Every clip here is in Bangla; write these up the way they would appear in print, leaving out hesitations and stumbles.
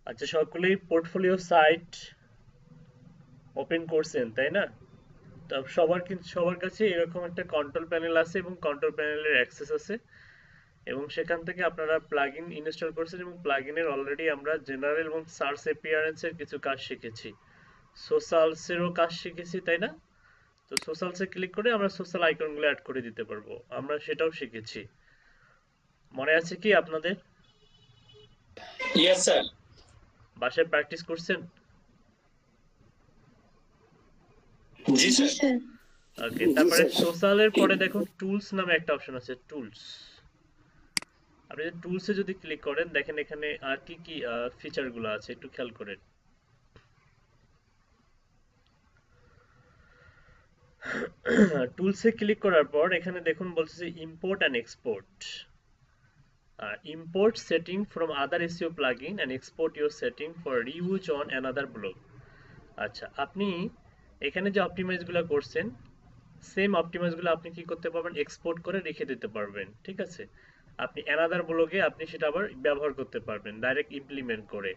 আচ্ছা, সকলেই পোর্টফোলিও সাইট ওপেন করছেন তাই না? তা সবার কাছে এরকম একটা কন্ট্রোল প্যানেল আছে এবং কন্ট্রোল প্যানেলের অ্যাক্সেস আছে, এবং সেখান থেকে আপনারা প্লাগইন ইনস্টল করছেন এবং প্লাগইনের অলরেডি আমরা জেনারেল এবং সার্চ অ্যাপিয়ারেন্সের কিছু কাজ শিখেছি, সোশ্যালসেরও কাজ শিখেছি তাই না? তো সোশ্যালসে ক্লিক করে আমরা সোশ্যাল আইকনগুলো অ্যাড করে দিতে পারবো, আমরা সেটাও শিখেছি। মনে আছে কি আপনাদের? Yes sir. বাসায় প্র্যাকটিস করছেন? জি স্যার। ওকে, তারপরে সোশ্যালের পরে দেখুন টুলস নামে একটা অপশন আছে, টুলস। আপনি টুলসে যদি ক্লিক করেন দেখেন এখানে আর কি কি ফিচার গুলো আছে একটু খেয়াল করেন। টুলসে ক্লিক করার পর এখানে দেখুন বলছে import and export, import setting from other SEO plugin and export your setting for reuse on another blog. আচ্ছা, আপনি এখানে যে অপটিমাইজ গুলো করছেন সেম অপটিমাইজ গুলো আপনি কি করতে পারবেন, এক্সপোর্ট করে রেখে দিতে পারবেন, ঠিক আছে? আপনি অ্যানাদার ব্লগে আপনি সেটা আবার ব্যবহার করতে পারবেন ডাইরেক্ট ইমপ্লিমেন্ট করে।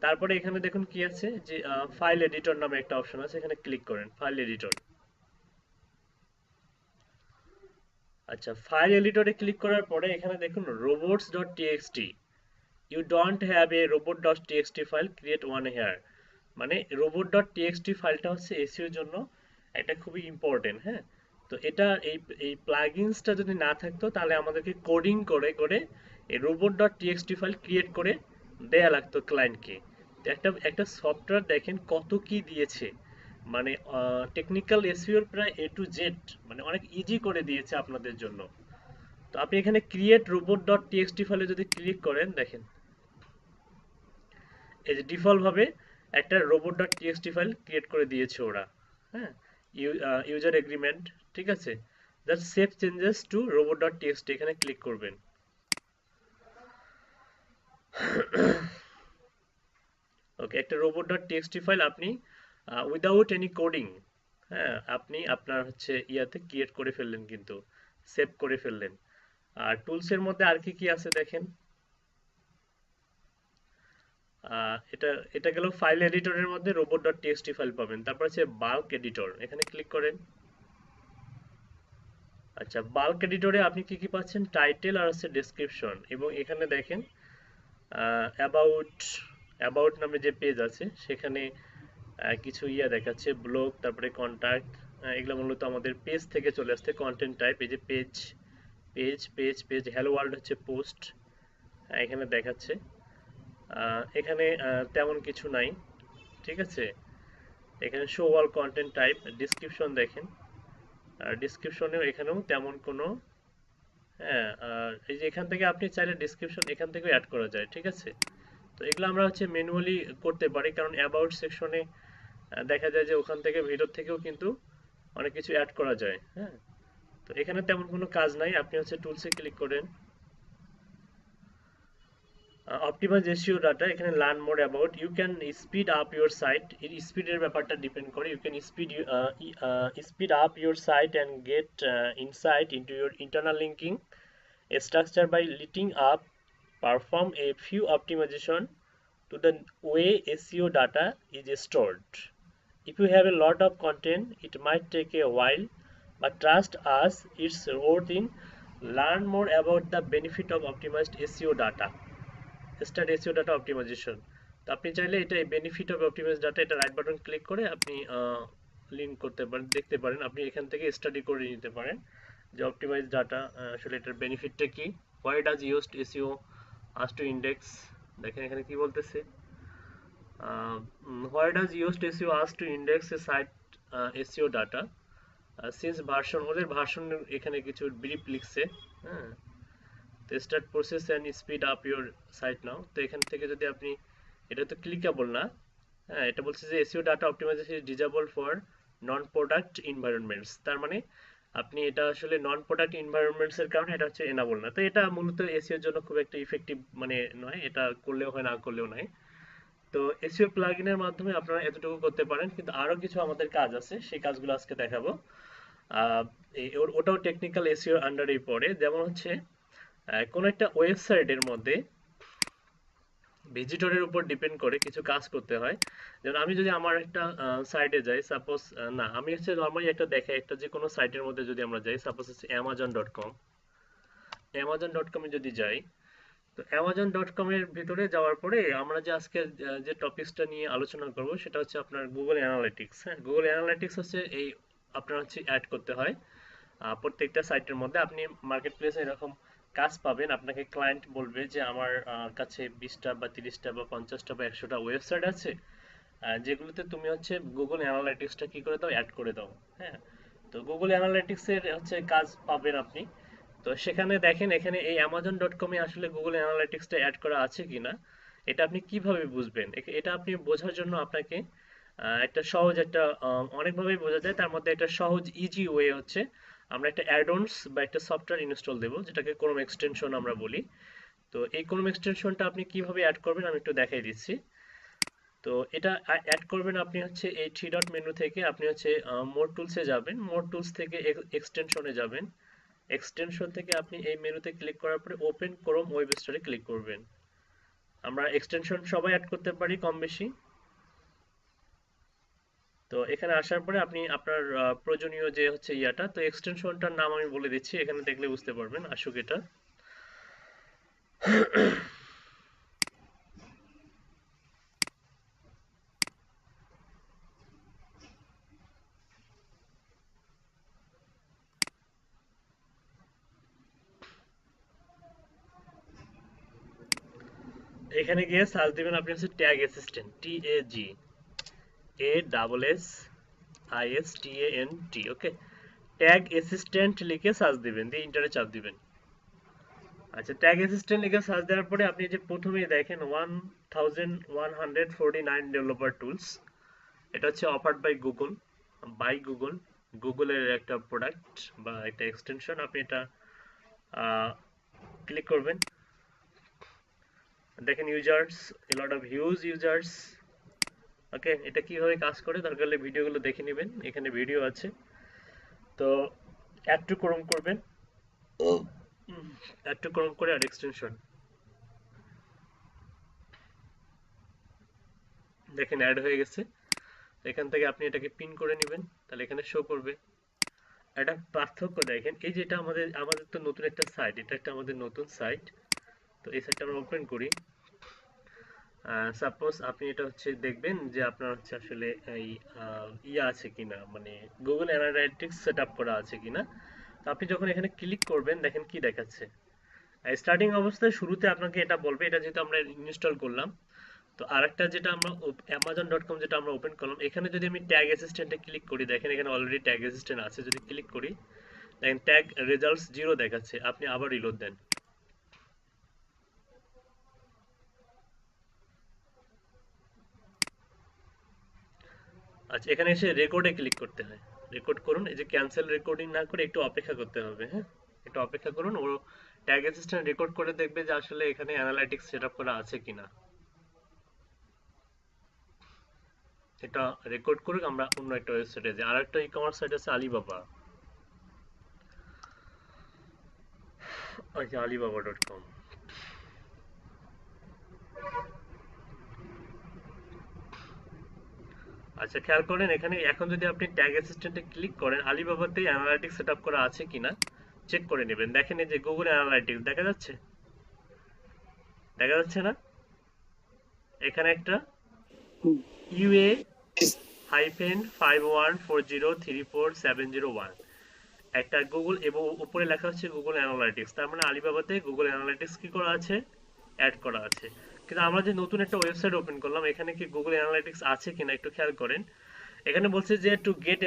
তারপরে এখানে দেখুন কি আছে যে ফাইল এডিটর নামে একটা অপশন আছে, এখানে ক্লিক করেন ফাইল এডিটর। আচ্ছা, ফাইল এডিটরে ক্লিক করার পরে এখানে দেখুন robots.txt, you don't have a robot.txt file, create one here. মানে robot.txt ফাইলটা হচ্ছে এসইও এর জন্য এটা খুবই ইম্পর্টেন্ট, হ্যাঁ? তো এটা এই প্লাগইনসটা যদি না থাকতো তাহলে আমাদেরকে কোডিং করে করে এই robot.txt ফাইল ক্রিয়েট করে দেয়া লাগতো ক্লায়েন্টকে। তো একটা একটা সফটওয়্যার দেখেন কত কি দিয়েছে, মানে টেকনিক্যাল এসইওর প্রায় এ টু জেড, মানে অনেক ইজি করে দিয়েছে আপনাদের জন্য। তো আপনি এখানে ক্রিয়েট robot.txt ফাইলে যদি ক্লিক করেন দেখেন এই যে ডিফল্ট ভাবে একটা robot.txt ফাইল ক্রিয়েট করে দিয়েছে ওরা, হ্যাঁ? ইউজার এগ্রিমেন্ট, ঠিক আছে? Just save changes to robot.txt এখানে ক্লিক করবেন। ওকে, একটা robot.txt ফাইল আপনি উইদাউট এনি কোডিং, হ্যাঁ, আপনি আপনার হচ্ছে ইয়াতে ক্রিয়েট করে ফেললেন, কিন্তু সেভ করে ফেললেন। আর টুলসের মধ্যে আর কি কি আছে দেখেন। এটা এটা গেল ফাইল এডিটরের মধ্যে robot.txt ফাইল পাবেন। তারপর আছে বাল্ক এডিটর, এখানে ক্লিক করেন। আচ্ছা, বাল্ক এডিটরে আপনি কি কি পাচ্ছেন, টাইটেল আর আছে ডেসক্রিপশন, এবং এখানে দেখেন অ্যাবাউট অ্যাবাউট নামে যে পেজ আছে সেখানে কিছু ইয়া দেখাচ্ছে, ব্লগ, তারপরে কন্টাক্ট, এগুলো মূলত আমাদের পেজ থেকে চলে আসছে কন্টেন্ট টাইপ। এই যে page page page page hello world হচ্ছে পোস্ট, এখানে দেখাচ্ছে। এখানে তেমন কিছু নাই, ঠিক আছে? এখানে show all content type, description দেখেন, আর ডিসক্রিপশনেও এখানেও তেমন কোনো, হ্যাঁ, আর এই যে এখান থেকে আপনি চাইলে ডিসক্রিপশন এখান থেকেও অ্যাড করা যায়, ঠিক আছে? তো এগুলো আমরা হচ্ছে ম্যানুয়ালি করতে পারি, কারণ অ্যাবাউট সেকশনে দেখা যায় যে ওখান থেকে ভিতর থেকেও কিন্তু অনেক কিছু অ্যাড করা যায়, হ্যাঁ? তো এখানে তেমন কোনো কাজ নাই, আপনি হচ্ছে টুলসে ক্লিক করেন, অপটিমাইজ এসইও ডাটা, এখানে learn more about, you can speed up your site, এর স্পিডের ব্যাপারটা ডিপেন্ড করে, you can speed up your site and get insight into your internal linking structure by letting up perform a few optimization to the way SEO data is stored. If you have a lot of content, it might take a while, but trust us, it's worth it. Learn more about the benefit of optimized SEO data. Start SEO data optimization. তো আপনি চাইলে এটা বেনিফিট অফ অপটিমাইজ ডাটা, এটা রাইট বাটন ক্লিক করে আপনি লিঙ্ক করতে পারেন, দেখতে পারেন, আপনি এখান থেকে স্টাডি করে নিতে পারেন যে অপটিমাইজ ডাটা আসলে এটার বেনিফিটটা কি, why does used SEO us to index. দেখেন এখানে কি বলতেছে, why does Yoast SEO ask to index a site SEO data since version ওদের ভার্সন এখানে কিছু ব্রিফ লিখছে, হ্যাঁ, তো start process and speed up your site now. তো এখান থেকে যদি আপনি, এটা তো ক্লিকেবল না, হ্যাঁ, এটা বলছে যে SEO data optimization is disable for non product environments, তার মানে আপনি এটা আসলে নন প্রোডাক্ট এনভায়রনমেন্টস এর কারণে এটা হচ্ছে এনাবল না। তো এটা মূলত এসইও এর জন্য খুব একটা ইফেক্টিভ মানে নয়, এটা করলেও হয় না করলেও নয়। তো এসইও প্লাগইনের মাধ্যমে আপনারা এতটুকু করতে পারেন, কিন্তু আরো কিছু আমাদের কাজ আছে, সেই কাজগুলো আজকে দেখাবো। ওটাও টেকনিক্যাল এসইও আন্ডারেই পড়ে। যেমন হচ্ছে কোন একটা ওয়েবসাইটের মধ্যে ভিজিটরের উপর ডিপেন্ড করে কিছু কাজ করতে হয়। যেমন আমি যদি আমার একটা সাইটে যাই, সাপোজ না আমি হচ্ছে নর্মালি একটা দেখে একটা যে কোনো সাইটের মধ্যে যদি আমরা যাই, সাপোজ হচ্ছে amazon.com, amazon.com এ যদি যাই, তো amazon.com এর ভিতরে যাওয়ার পরে আমরা যে আজকে যে টপিকসটা নিয়ে আলোচনা করব সেটা হচ্ছে আপনার গুগল অ্যানালিটিক্স। হ্যাঁ, গুগল অ্যানালিটিক্স হচ্ছে এই আপনার হচ্ছে অ্যাড করতে হয় প্রত্যেকটা সাইটের মধ্যে। আপনি মার্কেট প্লেসে এরকম কাজ পাবেন, আপনাকে ক্লায়েন্ট বলবে যে আমার কাছে 20টা বা 30টা বা 50টা বা 100টা ওয়েবসাইট আছে, যেগুলোতে তুমি হচ্ছে গুগল অ্যানালাইটিক্সটা কি করে দাও, অ্যাড করে দাও। হ্যাঁ, তো গুগল অ্যানালাইটিক্স এর হচ্ছে কাজ পাবেন আপনি। তো সেখানে দেখেন এখানে এই amazon.com এ আসলে গুগল অ্যানালাইটিক্সটা অ্যাড করা আছে কিনা এটা আপনি কিভাবে বুঝবেন। এটা আপনি বোঝার জন্য আপনাকে একটা সহজ একটা অনেকভাবেই বোঝা যায়, তার মধ্যে একটা সহজ ইজি ওয়ে হচ্ছে আমরা একটা অ্যাডঅনস বা একটা সফটওয়্যার ইনস্টল দেব, যেটাকে ক্রোম এক্সটেনশন আমরা বলি। তো এই ক্রোম এক্সটেনশনটা আপনি কিভাবে অ্যাড করবেন আমি একটু দেখাই দিচ্ছি। তো এটা অ্যাড করবেন আপনি হচ্ছে এই থ্রি ডট মেনু থেকে, আপনি হচ্ছে মোর টুলসে যাবেন, মোর টুলস থেকে এক্সটেনশনে যাবেন, এক্সটেনশন থেকে আপনি এই মেনুতে ক্লিক করার পরে ওপেন ক্রোম ওয়েব স্টোরে ক্লিক করবেন। আমরা এক্সটেনশন সবাই অ্যাড করতে পারি কম বেশি। তো এখানে আসার পরে আপনি আপনার প্রয়োজনীয় যে হচ্ছে ইয়াটা, তো এক্সটেনশনটার নাম আমি বলে দিচ্ছি, এখানে দেখলে বুঝতে পারবেন। আসুক এটা, এখানে গিয়ে সার্চ দিবেন আপনি হচ্ছে ট্যাগ অ্যাসিস্ট্যান্ট, TAGASSISTANT, ওকে। ট্যাগ অ্যাসিস্ট্যান্ট লিখে সার্চ দিবেন, দিয়ে ইন্টারে চাপ দিবেন। আচ্ছা, ট্যাগ অ্যাসিস্ট্যান্ট লিখে সার্চ দেওয়ার পরে আপনি যে প্রথমেই দেখেন 1149 ডেভেলপার টুলস, এটা হচ্ছে অফার্ড বাই গুগল, গুগলের একটা প্রোডাক্ট বা একটা এক্সটেনশন। আপনি এটা ক্লিক করবেন, দেখেন users, a lot of huge users. Okay, এটা কিভাবে কাজ করে দরকার হলে ভিডিওগুলো দেখে নেবেন, এখানে ভিডিও আছে। তো অ্যাড টু ক্রোম করবেন, অ্যাড টু ক্রোম করে আর এক্সটেনশন দেখেন অ্যাড হয়ে গেছে। এখান থেকে আপনি এটাকে পিন করে নেবেন, তাহলে এখানে শো করবে। একটা পার্থক্য দেখেন, এই যেটা আমাদের আমাদের তো নতুন একটা সাইট, এটা একটা আমাদের নতুন সাইট। তো এই সাইটটা আমরা ওপেন করি। সাপোজ আপনি এটা হচ্ছে দেখবেন যে আপনার হচ্ছে আসলে এই ইয়ে আছে কিনা, মানে গুগল অ্যানালাইটিক্স সেট আপ করা আছে কিনা। তো আপনি যখন এখানে ক্লিক করবেন দেখেন কি দেখাচ্ছে। স্টার্টিং অবস্থায় শুরুতে আপনাকে এটা বলবে, এটা যেহেতু আমরা ইনস্টল করলাম। তো আরেকটা যেটা আমরা amazon.com যেটা আমরা ওপেন করলাম, এখানে যদি আমি ট্যাগ অ্যাসিস্ট্যান্টে ক্লিক করি, দেখেন এখানে অলরেডি ট্যাগ অ্যাসিস্ট্যান্ট আছে। যদি ক্লিক করি দেখেন ট্যাগ রেজাল্টস 0 দেখাচ্ছে, আপনি আবার রিলোড দেন। আচ্ছা, এখানে এসে রেকর্ডে ক্লিক করতে হয়, রেকর্ড করুন। এই যে ক্যান্সেল রেকর্ডিং না করে একটু অপেক্ষা করতে হবে, হ্যাঁ, একটু অপেক্ষা করুন। ও ট্যাগ অ্যাসিস্ট্যান্ট রেকর্ড করে দেখবে যে আসলে এখানে অ্যানালাইটিক্স সেটআপ করা আছে কিনা। এটা রেকর্ড করুক, আমরা অন্য একটা ওয়েবসাইটে যাই। আর একটা ই কমার্স সাইট আছে আলিবাবা, আচ্ছা alibaba.com। আচ্ছা, খেয়াল করেন এখানে এখন যদি আপনি ট্যাগ অ্যাসিস্ট্যান্টে ক্লিক করেন, আলিবাবাতেই অ্যানালাইটিক্স সেটআপ করা আছে কিনা চেক করে নেবেন। দেখেন এই যে গুগল অ্যানালাইটিক্স দেখা যাচ্ছে, দেখা যাচ্ছে না? এখানে একটা ইউএ হাইফেন 51403471 একটা গুগল এবং উপরে লেখা হচ্ছে গুগল অ্যানালাইটিক্স, তার মানে আলিবাবাতে গুগল অ্যানালাইটিক্স কি করা আছে, অ্যাড করা আছে। কিন্তু আমরা যে নতুন একটা ওয়েবসাইট ওপেন করলাম, এখানে কি গুগল অ্যানালাইটিক্স আছে কিনা একটু খেয়াল করেন। এখানে বলছে যে to get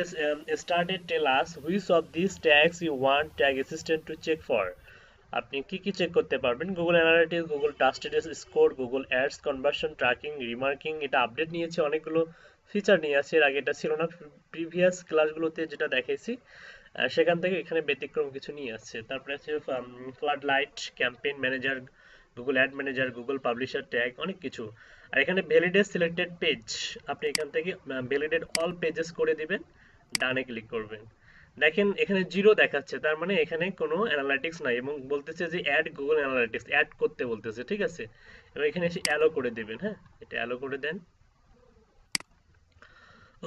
started tell us which of this tags you want tag assistant to check for. আপনি কি কি চেক করতে পারবেন? Google Analytics, Google trusted score, Google Ads, conversion tracking, remarking. এটা আপডেট নিয়েছে, অনেকগুলো ফিচার নিয়ে আছে, এর আগে এটা ছিল না প্রিভিয়াস ক্লাসগুলোতে যেটা দেখাইছি। সেখান থেকে এখানে ব্যতিক্রম কিছু নিয়ে আসছে। তারপরে আছে flood light, campaign manager, Google ad manager, Google publisher tag, অনেক কিছু। আর এখানে ভ্যালিডেট সিলেক্টেড পেজ, আপনি এখান থেকে ভ্যালিডেট অল পেজেস করে দিবেন, ডানে ক্লিক করবেন। দেখেন এখানে জিরো দেখাচ্ছে, তার মানে এখানে কোনো অ্যানালাইটিক্স নাই এবং বলতেছে যে অ্যাড গুগল অ্যানালাইটিক্স, অ্যাড করতে বলতেছে, ঠিক আছে। এবার এখানে এসে অ্যালো করে দিবেন, হ্যাঁ, এটা অ্যালো করে দেন।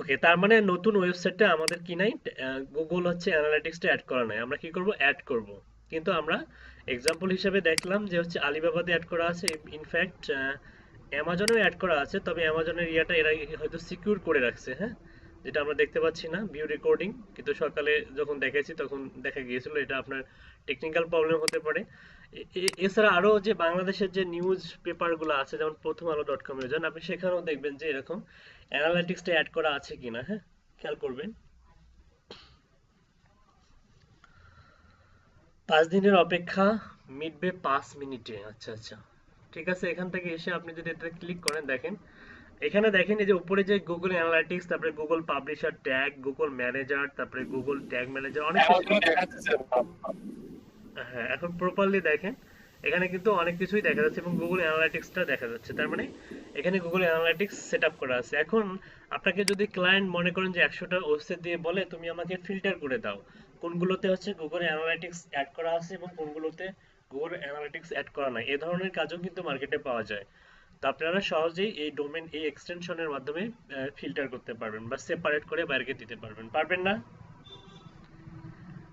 ওকে, তার মানে নতুন ওয়েবসাইটে আমাদের কি নাই, গুগল হচ্ছে অ্যানালাইটিক্সটা অ্যাড করা নাই। আমরা কি করব, অ্যাড করব। কিন্তু আমরা এক্সাম্পল হিসেবে দেখলাম যে হচ্ছে আলিবাবাতে অ্যাড করা আছে, ইনফ্যাক্ট অ্যামাজনেও অ্যাড করা আছে, তবে অ্যামাজনের ইয়াটা এরা হয়তো সিকিউর করে রাখছে, হ্যাঁ, যেটা আমরা দেখতে পাচ্ছি না ভিউ রেকর্ডিং। কিন্তু সকালে যখন দেখেছি তখন দেখা গিয়েছিল এটা আপনার টেকনিক্যাল প্রবলেম হতে পারে। এছাড়া আরো যে বাংলাদেশের যে নিউজ পেপারগুলো আছে, যেমন প্রথম আলো ডট কম এ যান, আপনি সেখানেও দেখবেন যে এরকম অ্যানালাইটিক্সটা অ্যাড করা আছে কিনা, হ্যাঁ, খেয়াল করবেন। 5 দিনের অপেক্ষা মিটবে 5 মিনিটে। আচ্ছা আচ্ছা, ঠিক আছে। এখান থেকে এসে আপনি যদি এটা ক্লিক করেন, দেখেন এখানে দেখেন এই যে উপরে যে গুগল অ্যানালাইটিক্স, তারপরে Google publisher tag, Google manager, তারপরে গুগল ট্যাগ ম্যানেজার, অনেক কিছু। হ্যাঁ, এখন প্রপারলি দেখেন এখানে কিন্তু অনেক কিছুই দেখা যাচ্ছে এবং গুগল অ্যানালাইটিক্সটা দেখা যাচ্ছে। তার মানে এখানে গুগল অ্যানালাইটিক্স সেট আপ করা আছে। এখন আপনাকে যদি ক্লায়েন্ট মনে করেন যে 100টা ওয়েবসাইট দিয়ে বলে তুমি আমাকে ফিল্টার করে দাও কোনগুলোতে হচ্ছে গুগল অ্যানালাইটিক্স অ্যাড করা আছে এবং কোনগুলোতে গুগল অ্যানালাইটিক্স অ্যাড করা নাই, এ ধরনের কাজও কিন্তু মার্কেটে পাওয়া যায়। তো আপনারা সহজেই এই ডোমেন, এই এক্সটেনশনের মাধ্যমে ফিল্টার করতে পারবেন বা সেপারেট করে বাইরে দিতে পারবেন। পারবেন না?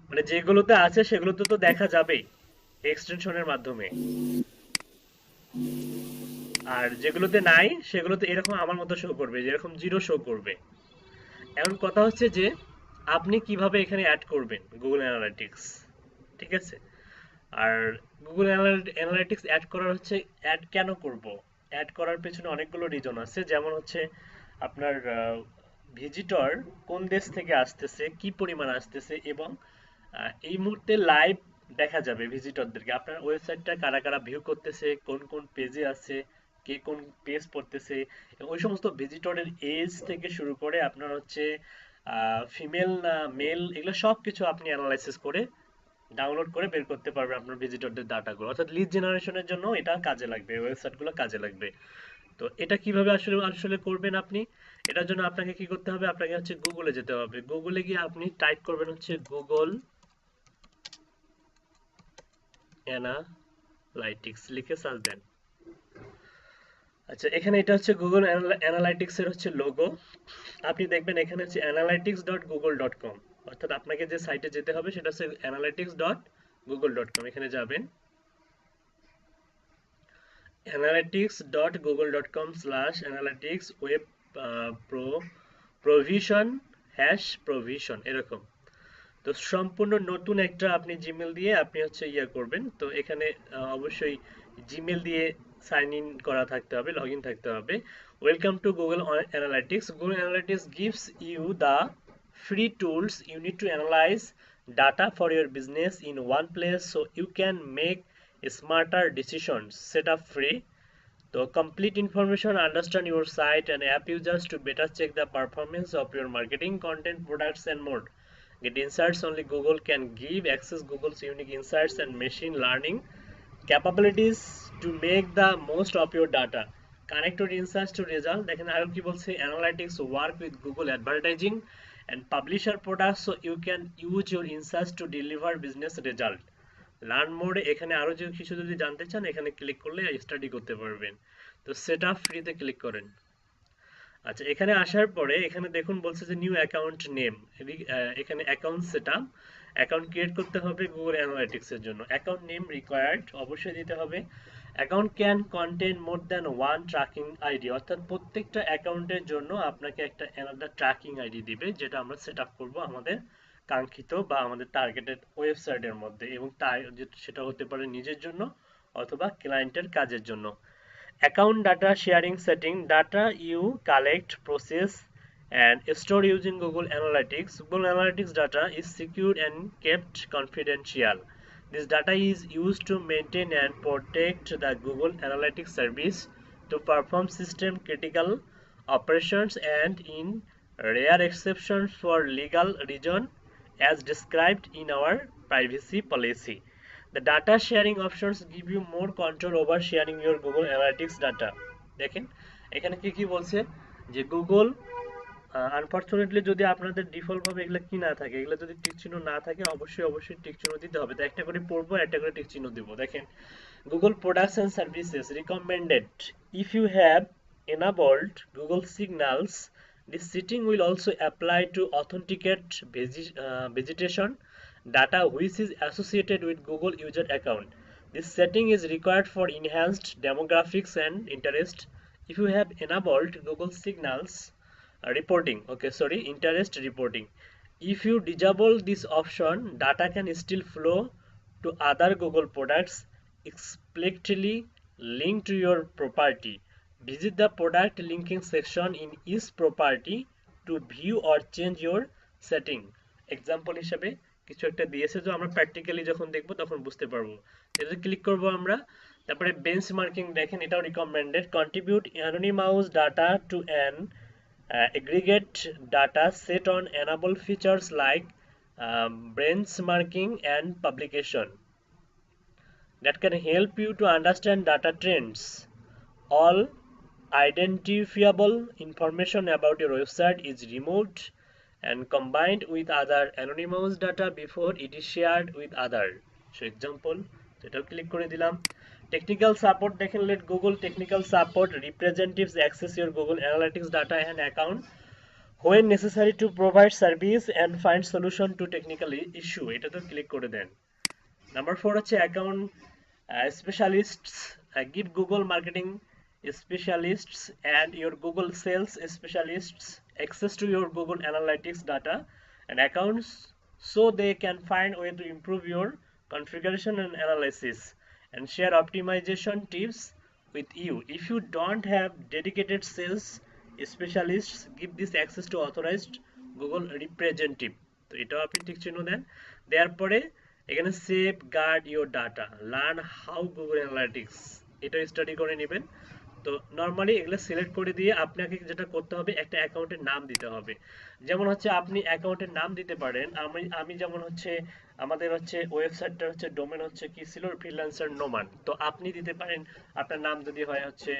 মানে যেগুলোতে আছে সেগুলোতে তো দেখা যাবেই এক্সটেনশনের মাধ্যমে, আর যেগুলোতে নাই সেগুলোতে এরকম আমার মতো শো করবে, যেরকম জিরো শো করবে। এখন কথা হচ্ছে যে আপনি কিভাবে এখানে অ্যাড করবেন গুগল অ্যানালিটিক্স, ঠিক আছে। আর গুগল অ্যানালিটিক্স অ্যাড করার হচ্ছে, অ্যাড কেন করব, অ্যাড করার পেছনে অনেকগুলো রিজন আছে। যেমন হচ্ছে আপনার ভিজিটর কোন দেশ থেকে আসতেছে, কি পরিমাণ আসতেছে, এবং এই মুহূর্তে লাইভ দেখা যাবে ভিজিটরদেরকে আপনার ওয়েবসাইটটা কারা কারা ভিউ করতেছে, কোন কোন পেজে আছে, কে কোন পেজ পড়তেছে, এবং ওই সমস্ত ভিজিটরের এজ থেকে শুরু করে আপনার হচ্ছে ফিমেল না মেল, এগুলো সব কিছু আপনি অ্যানালাইসিস করে ডাউনলোড করে বের করতে পারবেন আপনার ভিজিটরদের ডাটাগুলো। অর্থাৎ লিড জেনারেশনের জন্য এটা কাজে লাগবে, ওয়েবসাইটগুলো কাজে লাগবে। তো এটা কিভাবে আসলে আসলে করবেন আপনি? এটার জন্য আপনাকে কি করতে হবে, আপনাকে হচ্ছে গুগলে যেতে হবে। গুগলে গিয়ে আপনি টাইপ করবেন হচ্ছে গুগল অ্যানালাইটিক্স, লিখে সার্চ দেন। আচ্ছা, এখানে এটা হচ্ছে গুগল অ্যানালাইটিক্স এর হচ্ছে লোগো। আপনি দেখবেন এখানে হচ্ছে analytics.google.com, অর্থাৎ আপনাকে যে সাইটে যেতে হবে সেটা হচ্ছে analytics.google.com। এখানে যাবেন analytics.google.com/analytics web pro provision #provision, এরকম। তো সম্পূর্ণ নতুন একটা আপনি জিমেল দিয়ে আপনি হচ্ছে ইয়া করবেন। তো এখানে অবশ্যই জিমেল দিয়ে সাইন ইন করা থাকতে হবে, লগ ইন থাকতে হবে। Welcome to Google analytics. Google analytics gives you the free tools you need to analyze data for your business in one place so you can make smarter decisions. Set up free তো complete information, understand your site and app users to better check the performance of your marketing, content, products and more. Get insights only Google can give. Access Google's unique insights and machine learning capabilities to make the most of your data. Connect your insights to result. দেখেন আরো কি বলছে, analytics work with Google advertising and publisher products so you can use your insights to deliver business result. Learn mode, এখানে আরো যে কিছু যদি জানতে চান এখানে ক্লিক করলে স্টাডি করতে পারবেন। তো সেট আপ ফ্রিতে ক্লিক করেন। আচ্ছা, এখানে আসার পরে এখানে দেখুন বলছে যে নিউ অ্যাকাউন্ট নেম, এখানে অ্যাকাউন্ট সেটআপ, অ্যাকাউন্ট ক্রিয়েট করতে হবে গুগল অ্যানালাইটিক্স এর জন্য। অ্যাকাউন্ট নেম রিকোয়ার্ড অবশ্যই দিতে হবে। Account can contain more than one tracking ID, অর্থাৎ প্রত্যেকটা অ্যাকাউন্টের জন্য আপনাকে একটা আলাদা ট্র্যাকিং আইডি দিবে, যেটা আমরা সেট আপ করবো আমাদের কাঙ্ক্ষিত বা আমাদের টার্গেটেড ওয়েবসাইটের মধ্যে, এবং সেটা হতে পারে নিজের জন্য অথবা ক্লায়েন্টের কাজের জন্য। Account data sharing setting: data you collect, process, and store using Google Analytics. Google Analytics data is secured and kept confidential. This data is used to maintain and protect the Google Analytics service, to perform system critical operations, and in rare exceptions for legal reasons as described in our privacy policy. The data sharing options give you more control over sharing your Google Analytics data. দেখেন এখানে কি কি বলছে যে গুগল আনফরচুনেটলি যদি আপনাদের ডিফল্ট ভাবে এগুলো কি না থাকে, এগুলো যদি টিক চিহ্ন না থাকে অবশ্যই টিক চিহ্ন দিতে হবে। তো একটা করে পড়বো, একটা করে টিক চিহ্ন দিব। দেখেন Google products and services recommended: if you have enabled Google Signals, this setting will also apply to authenticate vegetation data which is associated with Google user account. This setting is required for enhanced demographics and interest. If you have enabled Google Signals interest reporting. If you disable this option, data can still flow to other Google products explicitly linked to your property. Visit the product linking section in each property to view or change your setting. Example হিসেবে কিছু একটা দিয়েছে, তো আমরা প্র্যাকটিক্যালি যখন দেখবো তখন বুঝতে পারবো। এটা ক্লিক করব আমরা। তারপরে বেঞ্চমার্কিং দেখেন, এটাও recommended: contribute anonymous data to an aggregate data set on enable features like benchmarking and publication that can help you to understand data trends. All identifiable information about your website is removed and combined with other anonymous data before it is shared with others. So example, এটাও ক্লিক করে দিলাম। টেকনিক্যাল সাপোর্ট দেখেন, let Google technical support representatives access your Google Analytics data and account when necessary to provide service and find solution to technical issue. এটা তো ক্লিক করে দেন। নাম্বার 4 হচ্ছে account specialists. Give Google marketing specialists and your Google sales specialists access to your Google Analytics data and accounts so they can find a way to improve your configuration and analysis and share optimization tips with you. If you don't have dedicated sales specialists, give this access to authorized Google representative. তো এটাও আপনি ঠিক চিহ্ন দেন। দেওয়ার পরে এখানে safeguard your data, learn how Google Analytics, এটা স্টাডি করে নেবেন। তো নর্মালি এগুলো সিলেক্ট করে দিয়ে আপনাকে যেটা করতে হবে, একটা অ্যাকাউন্টের নাম দিতে হবে। যেমন হচ্ছে আপনি অ্যাকাউন্টের নাম দিতে পারেন, আমি যেমন হচ্ছে আমাদের হচ্ছে ওয়েবসাইটটা হচ্ছে ডোমেন হচ্ছে কি ছিল, ফ্রিল্যান্সার নোমান। তো আপনি দিতে পারেন আপনার নাম যদি হয় হচ্ছে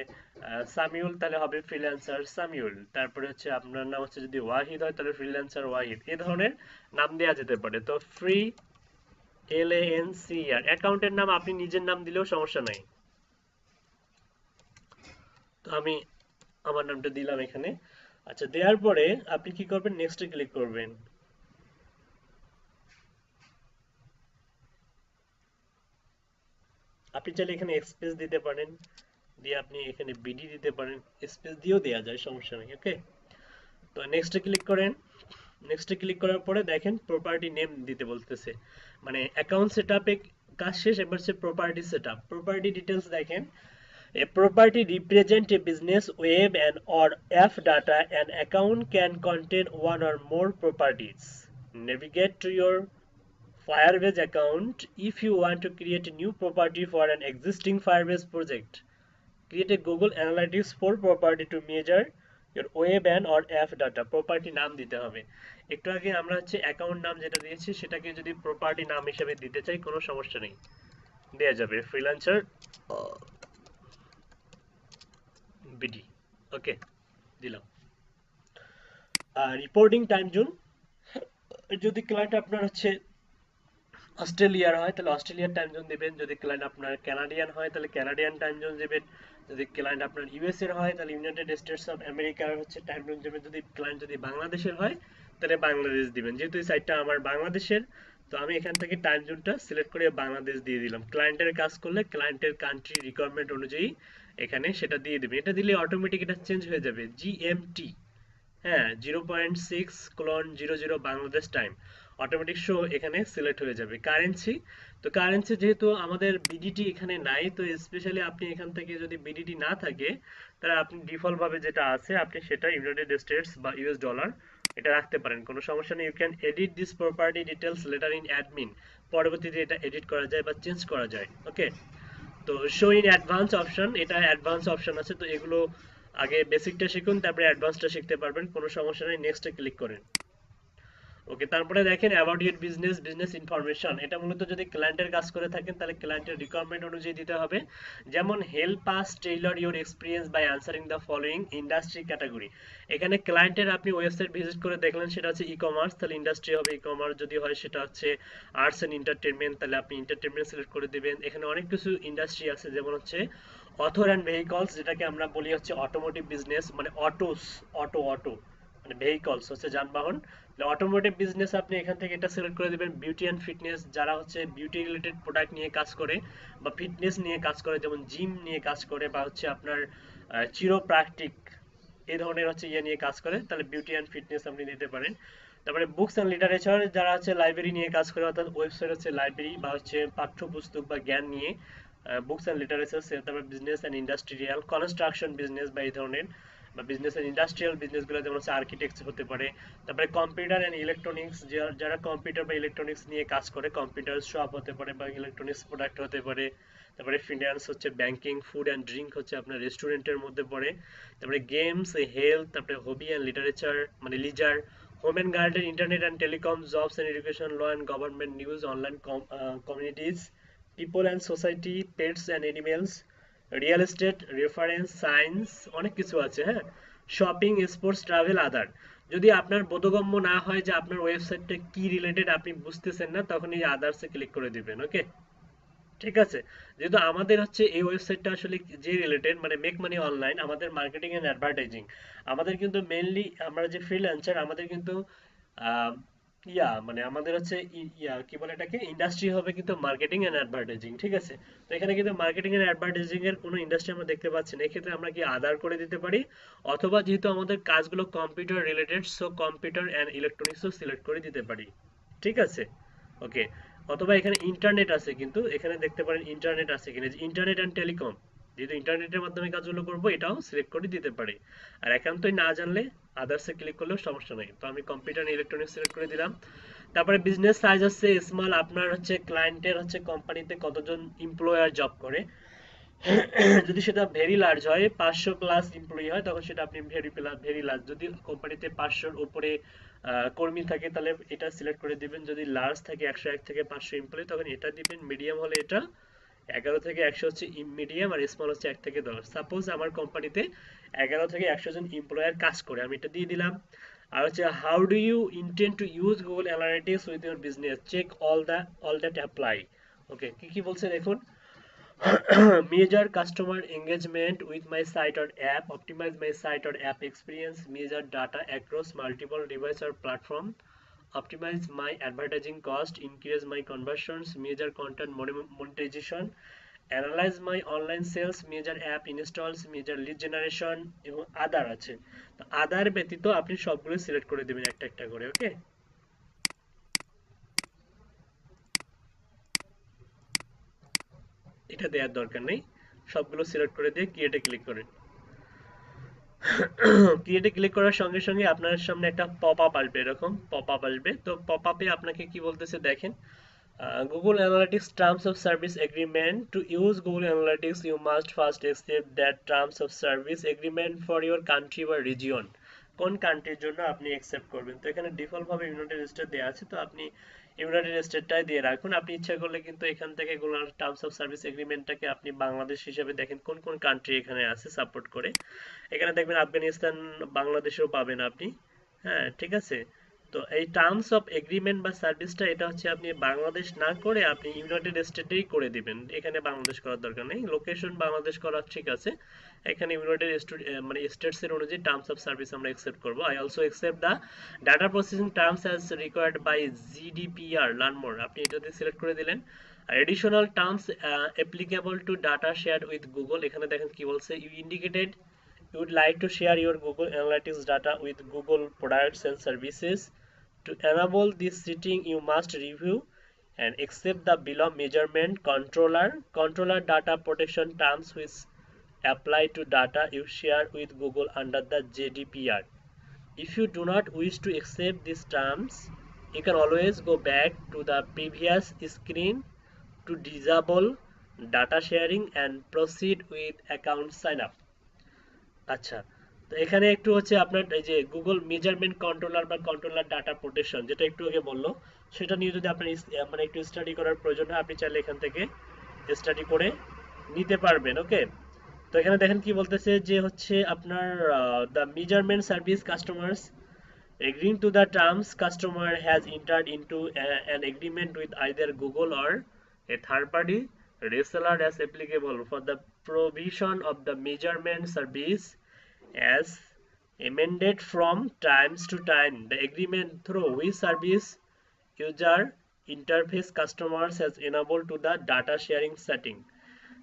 সামিউল, তাহলে হবে ফ্রিল্যান্সার সামিউল। তারপরে হচ্ছে আপনার নাম হচ্ছে যদি ওয়াহিদ হয় তাহলে ফ্রিল্যান্সার ওয়াহিদ। এই ধরনের নাম দেওয়া যেতে পারে। তো ফ্রি LANCR অ্যাকাউন্টের নাম আপনি নিজের নাম দিলেও সমস্যা নাই। তো আমি আমার নামটা দিলাম এখানে। আচ্ছা, দেওয়ার পরে আপনি কি করবেন, নেক্সটে ক্লিক করবেন। আপনি চাইলে এখানে স্পেস দিতে পারেন, দিয়ে আপনি এখানে বিডি দিতে পারেন, স্পেস দিয়েও দেওয়া যায়, সমস্যা নেই। ওকে, তো নেক্সটে ক্লিক করেন। নেক্সটে ক্লিক করার পরে দেখেন প্রপার্টি নেম দিতে বলতেছে, মানে অ্যাকাউন্ট সেটআপে কাজ শেষ, এবার হচ্ছে প্রপার্টি সেটআপ। প্রপার্টি ডিটেইলস দেখেন, a property represents a business, web and or app data. An account can contain one or more properties. Navigate to your Firebase account if you want to create a new property for an existing Firebase project. Create a Google Analytics for property to measure your web and or app data. Property নাম দিতে হবে। একটু আগে আমরা হচ্ছে অ্যাকাউন্ট নাম যেটা দিয়েছি সেটাকে যদি প্রপার্টি নাম হিসেবে দিতে চাই কোনো সমস্যা নেই, দেয়া যাবে, ফ্রিল্যান্সার বিডি। ওকে, দিলাম। রিপোর্টিং টাইম জোন, যদি ক্লায়েন্ট আপনার হচ্ছে অস্ট্রেলিয়ার হয় তাহলে অস্ট্রেলিয়ার টাইম জোন দিবেন, যদি ক্লায়েন্ট আপনার কানাডিয়ান হয় তাহলে কানাডিয়ান টাইম জোন দিবেন, যদি ক্লায়েন্ট আপনার ইউএস এর হয় তাহলে ইউনাইটেড স্টেটস অফ আমেরিকার হচ্ছে টাইম জোন দিবেন, যদি ক্লায়েন্ট যদি বাংলাদেশের হয় তাহলে বাংলাদেশ দিবেন। যেহেতু এই সাইটটা আমার বাংলাদেশের, তো আমি এখান থেকে টাইম জোনটা সিলেক্ট করে বাংলাদেশ দিয়ে দিলাম। ক্লায়েন্টের কাজ করলে ক্লায়েন্টের কান্ট্রি রিকোয়ারমেন্ট অনুযায়ী এখানে সেটা দিয়ে দিবেন। এটা দিলে অটোমেটিক এটা চেঞ্জ হয়ে যাবে, জিএমটি, হ্যাঁ 0.6:00 বাংলাদেশ টাইম, অটোমেটিক শো এখানে সিলেক্ট হয়ে যাবে। কারেন্সি, তো তো কারেন্সি যেহেতু আমাদের বিডিটি এখানে নাই, তো স্পেশালি আপনি এখান থেকে যদি বিডিটি না থাকে, তাহলে আপনি ডিফল্ট ভাবে যেটা আছে আপনি সেটা ইউনাইটেড স্টেটস বা ইউএস ডলার এটা রাখতে পারেন, কোনো সমস্যা নেই। You can edit this property details later in admin, পরবর্তীতে এটা এডিট করা যায় বা চেঞ্জ করা যায়। ওকে, তো শো ইন অ্যাডভান্স অপশন, এটা অ্যাডভান্স অপশন আছে, তো এগুলো আগে বেসিকটা শিখুন, তারপরে অ্যাডভান্সটা শিখতে পারবেন, কোনো সমস্যা নেই। নেক্সটে ক্লিক করেন। ওকে, তারপরে দেখেন about your business, business information. এটা মূলত যদি ক্লায়েন্টের কাজ করে থাকেন তাহলে ক্লায়েন্টের রিকোয়ারমেন্ট অনুযায়ী দিতে হবে। যেমন help us tailor your experience by answering the following industry category. এখানে ক্লায়েন্টের আপনি ওয়েবসাইট ভিজিট করে দেখলেন সেটা হচ্ছে ই কমার্স, তাহলে ইন্ডাস্ট্রি হবে ই কমার্স। যদি হয় সেটা হচ্ছে আর্টস অ্যান্ড এন্টারটেনমেন্ট, তাহলে আপনি এন্টারটেনমেন্ট সিলেক্ট করে দিবেন। এখানে অনেক কিছু ইন্ডাস্ট্রি আছে, যেমন হচ্ছে অথর অ্যান্ড ভেহিকলস, যেটাকে আমরা বলি হচ্ছে অটোমোটিভ বিজনেস, মানে অটোস, অটো মানে ভেহিকলস হচ্ছে যানবাহন। অটোমোটিভ বিজনেস আপনি এখান থেকে এটা সিলেক্ট করে দিবেন। বিউটি অ্যান্ড ফিটনেস, যারা হচ্ছে বিউটি রিলেটেড প্রোডাক্ট নিয়ে কাজ করে বা ফিটনেস নিয়ে কাজ করে, যেমন জিম নিয়ে কাজ করে বা হচ্ছে আপনার চিরোপ্র্যাকটিক এই ধরনের হচ্ছে ইয়ে নিয়ে কাজ করে, তাহলে বিউটি অ্যান্ড ফিটনেস আপনি দিতে পারেন। তারপরে বুকস অ্যান্ড লিটারেচার, যারা হচ্ছে লাইব্রেরি নিয়ে কাজ করে, অর্থাৎ ওয়েবসাইট হচ্ছে লাইব্রেরি বা হচ্ছে পাঠ্যপুস্তক বা জ্ঞান নিয়ে বুকস অ্যান্ড লিটারেচার। তারপরে business and industrial, construction business বা এই ধরনের, বা বিজনেস অ্যান্ড ইন্ডাস্ট্রিয়াল বিজনেসগুলো যেমন হচ্ছে আর্কিটেক্ট হতে পারে। তারপরে কম্পিউটার অ্যান্ড ইলেকট্রনিক্স, যারা কম্পিউটার বা ইলেকট্রনিক্স নিয়ে কাজ করে, কম্পিউটার শপ হতে পারে বা ইলেকট্রনিক্স প্রোডাক্ট হতে পারে। তারপরে ফিনান্স হচ্ছে ব্যাংকিং, ফুড অ্যান্ড ড্রিঙ্ক হচ্ছে আপনার রেস্টুরেন্টের মধ্যে পড়ে। তারপরে গেমস, হেলথ, তারপরে হবি অ্যান্ড লিটারেচার মানে leisure, home and garden, internet and telecom, jobs and education, law and government, news, online communities, people and society, pets and animals, real estate, reference, science, অনেক কিছু আছে। হ্যাঁ, শপিং, স্পোর্টস, ট্রাভেল, আদার। যদি আপনার বোধগম্য না হয় যে আপনার ওয়েবসাইটটা কি রিলেটেড আপনি বুঝতেছেন না, তখন এই আদার্সে ক্লিক করে দিবেন। ওকে, ঠিক আছে। যেহেতু আমাদের হচ্ছে এই ওয়েবসাইটটা আসলে যে রিলেটেড মানে মেক মানি অনলাইন, আমাদের মার্কেটিং এন্ড অ্যাডভার্টাইজিং, আমাদের কিন্তু মেইনলি আমরা যে ফ্রিল্যান্সার, আমাদের কিন্তু আহ, মানে আমাদের হচ্ছে কি বলে এটাকে, ইন্ডাস্ট্রি হবে কিন্তু মার্কেটিং এন্ড অ্যাডভার্টাইজিং। ঠিক আছে, তো এখানে কিন্তু মার্কেটিং এন্ড অ্যাডভার্টাইজিং এর কোনো ইন্ডাস্ট্রি আমরা দেখতে পাচ্ছি না। এক্ষেত্রে আমরা কি আদার করে দিতে পারি, অথবা যেহেতু আমাদের কাজগুলো computer related, so computer and ইলেকট্রনিক্সও সিলেক্ট করে দিতে পারি। ঠিক আছে, ওকে। অথবা এখানে ইন্টারনেট আছে, কিন্তু এখানে দেখতে পারেন ইন্টারনেট আছে কিনা, যে ইন্টারনেট অ্যান্ড টেলিকম, যেহেতু ইন্টারনেটের মাধ্যমে কাজগুলো করবো, এটাও সিলেক্ট করে দিতে পারি। আর একান্তই না জানলে আদার্সে ক্লিক করলেও সমস্যা নেই। তো আমি কম্পিউটার ইলেকট্রনিক্স সিলেক্ট করে দিলাম। তারপরে বিজনেস সাইজ হচ্ছে স্মল, আপনার হচ্ছে ক্লায়েন্টের হচ্ছে কোম্পানিতে কতজন এমপ্লয়ার জব করে। যদি সেটা ভেরি লার্জ হয়, 500 প্লাস এমপ্লয়ি হয়, তখন সেটা আপনি ভেরি লার্জ। যদি কোম্পানিতে 500-র উপরে কর্মী থাকে তাহলে এটা সিলেক্ট করে দিবেন। যদি লার্জ থাকে 101 থেকে 500 এমপ্লয়ি, তখন এটা দিবেন। মিডিয়াম হলে এটা 11 থেকে 100 হচ্ছে মিডিয়াম, আর স্মল হচ্ছে 1 থেকে 10। সাপোজ আমার কোম্পানিতে 11 থেকে 100 জন এমপ্লয়ার কাজ করে, আমি এটা দিয়ে দিলাম। আর হচ্ছে how do you intend to use Google Analytics with your business, check all that apply. Okay, কি কি বলছে দেখুন। measure customer engagement with my site or app, optimize my site or app experience, measure data across multiple device or platform, optimize my advertising cost, increase my conversions, measure content monetization, analyze my online sales, measure app installs, measure lead generation এবং আদার আছে। তো আদার ব্যতীত আপনি সবগুলো সিলেক্ট করে দিবেন একটা একটা করে। ওকে, এটা দেওয়ার দরকার নেই, সবগুলো সিলেক্ট করে দিয়ে ক্রিয়েটে ক্লিক করেন। ক্রিয়েটে ক্লিক করার সঙ্গে সঙ্গে আপনার সামনে একটা পপ আপ আসবে, এরকম পপ আপ আসবে। তো পপ আপে আপনাকে কি বলতেছে দেখেন, Google Analytics terms of service agreement, to use Google Analytics you must first accept that terms of service agreement for your country বা রিজিয়ন। কোন কান্ট্রির জন্য আপনি অ্যাকসেপ্ট করবেন, তো এখানে ডিফল্ট ভাবে ইউনাইটেড স্টেট দেওয়া আছে, তো আপনি ইউনাইটেড স্টেটটাই দিয়ে রাখুন। আপনি ইচ্ছা করলে কিন্তু এখান থেকে গুগল টার্মস অফ সার্ভিস এগ্রিমেন্টটাকে আপনি বাংলাদেশ হিসেবে দেখেন কোন কোন কান্ট্রি এখানে আছে সাপোর্ট করে। এখানে দেখবেন আফগানিস্তান, বাংলাদেশেও পাবেন আপনি। হ্যাঁ, ঠিক আছে। তো এই টার্মস অফ এগ্রিমেন্ট বা সার্ভিসটা, এটা হচ্ছে আপনি বাংলাদেশ না করে আপনি ইউনাইটেড স্টেটেই করে দিবেন। এখানে বাংলাদেশ করার দরকার নেই, লোকেশন বাংলাদেশ করা ঠিক আছে। এখানে ইউনাইটেড মানে স্টেটস এর অনুযায়ী টার্মস অফ সার্ভিস আমরা অ্যাকসেপ্ট করব। I also accept the data processing terms as required by GDPR, learn more, আপনি এটাতে সিলেক্ট করে দিলেন। আর additional terms applicable to data share with Google, এখানে দেখেন কি বলছে, you indicated you would like to share your Google Analytics data with Google products and services. To enable this setting, you must review and accept the below measurement controller data protection terms which apply to data you share with Google under the GDPR. If you do not wish to accept these terms, you can always go back to the previous screen to disable data sharing and proceed with account sign up. আচ্ছা, তো এখানে একটু হচ্ছে আপনার এই যে গুগল মেজারমেন্ট কন্ট্রোলার বা কন্ট্রোলার ডাটা প্রোটেকশন যেটা একটু আগে বললো, সেটা নিয়ে যদি আপনার মানে একটু স্টাডি করার প্রয়োজন হয়, আপনি চাইলে এখান থেকে স্টাডি করে নিতে পারবেন। ওকে, তো এখানে দেখেন কি বলতেছে যে হচ্ছে আপনার the measurement service customers agreeing to the terms customer has entered into an agreement with either Google or a third party reseller as applicable for the provision of the measurement service as amended from times to time. The agreement through which service user interface customers has enabled to the data sharing setting.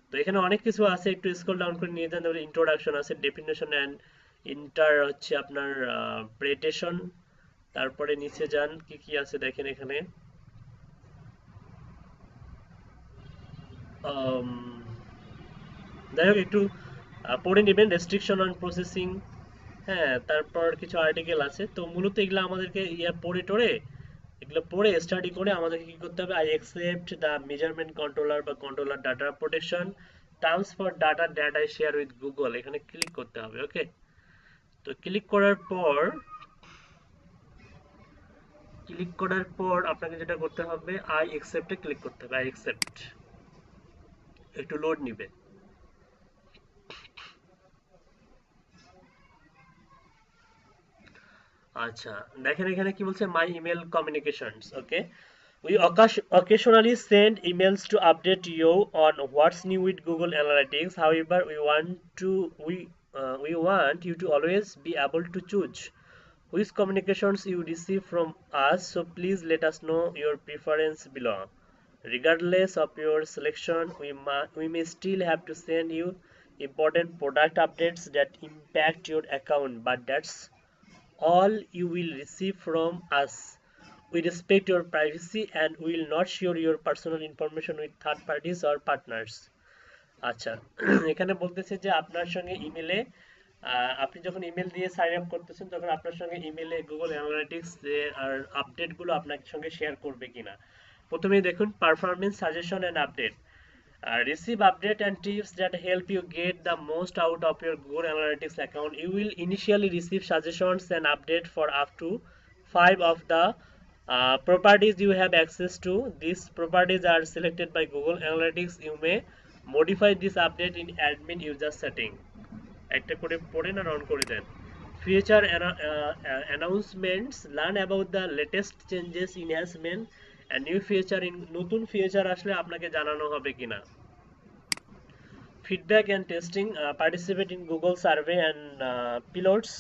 তো এখানে অনেক কিছু আছে, একটু স্ক্রল ডাউন করে নিয়ে যান। ইন্ট্রোডাকশন আছে, ডেফিনেশন অ্যান্ড ইন্টার হচ্ছে আপনার প্রেটেশন, তারপরে নিচে যান কি কি আছে দেখেন এখানে। যাই হোক একটু পড়ে নেবেন, রেস্ট্রিকশন অন প্রসেসিং, হ্যাঁ, তারপর কিছু আর্টিকেল আছে। তো মূলত এগুলো আমাদেরকে পড়ে টড়ে এগুলো পড়ে স্টাডি করে আমাদেরকে কি করতে হবে, I accept the measurement controller বা controller data protection terms for data share with Google, এখানে ক্লিক করতে হবে। ওকে, তো ক্লিক করার পর আপনাকে যেটা করতে হবে, আই অ্যাকসেপ্টে ক্লিক করতে হবে। আই অ্যাকসেপ্ট, একটু লোড নিবে। আচ্ছা, দেখেন এখানে কি বলছে, মাই email communications. Okay, we occasionally send emails to update you on what's new with Google Analytics. However, we want you to always be able to choose which communications you receive from us, so please let us know your preference below. Regardless of your selection, we may still have to send you important product updates that impact your account, but that's all you will receive from us. We respect your privacy and will not share your personal information with third parties or partners. আচ্ছা, এখানে বলতেছে যে আপনার সঙ্গে ইমেলে আপনি যখন ইমেল দিয়ে সাইন আপ করতেছেন, তখন আপনার সঙ্গে ইমেলে গুগল অ্যানালিটিক্স যে আর আপডেটগুলো আপনার সঙ্গে শেয়ার করবে কিনা। প্রথমেই দেখুন performance suggestion and update. Receive update and tips that help you get the most out of your Google Analytics account. You will initially receive suggestions and update for up to 5 of the properties you have access to. These properties are selected by Google Analytics. You may modify this update in admin user setting. একটা করে পড়েন আর অন করে দেন। Future announcements, learn about the latest changes, enhancement and new feature in নতুন ফিচার আসলে আপনাকে জানানো হবে কিনা। Feedback and testing, participate in Google survey and pilots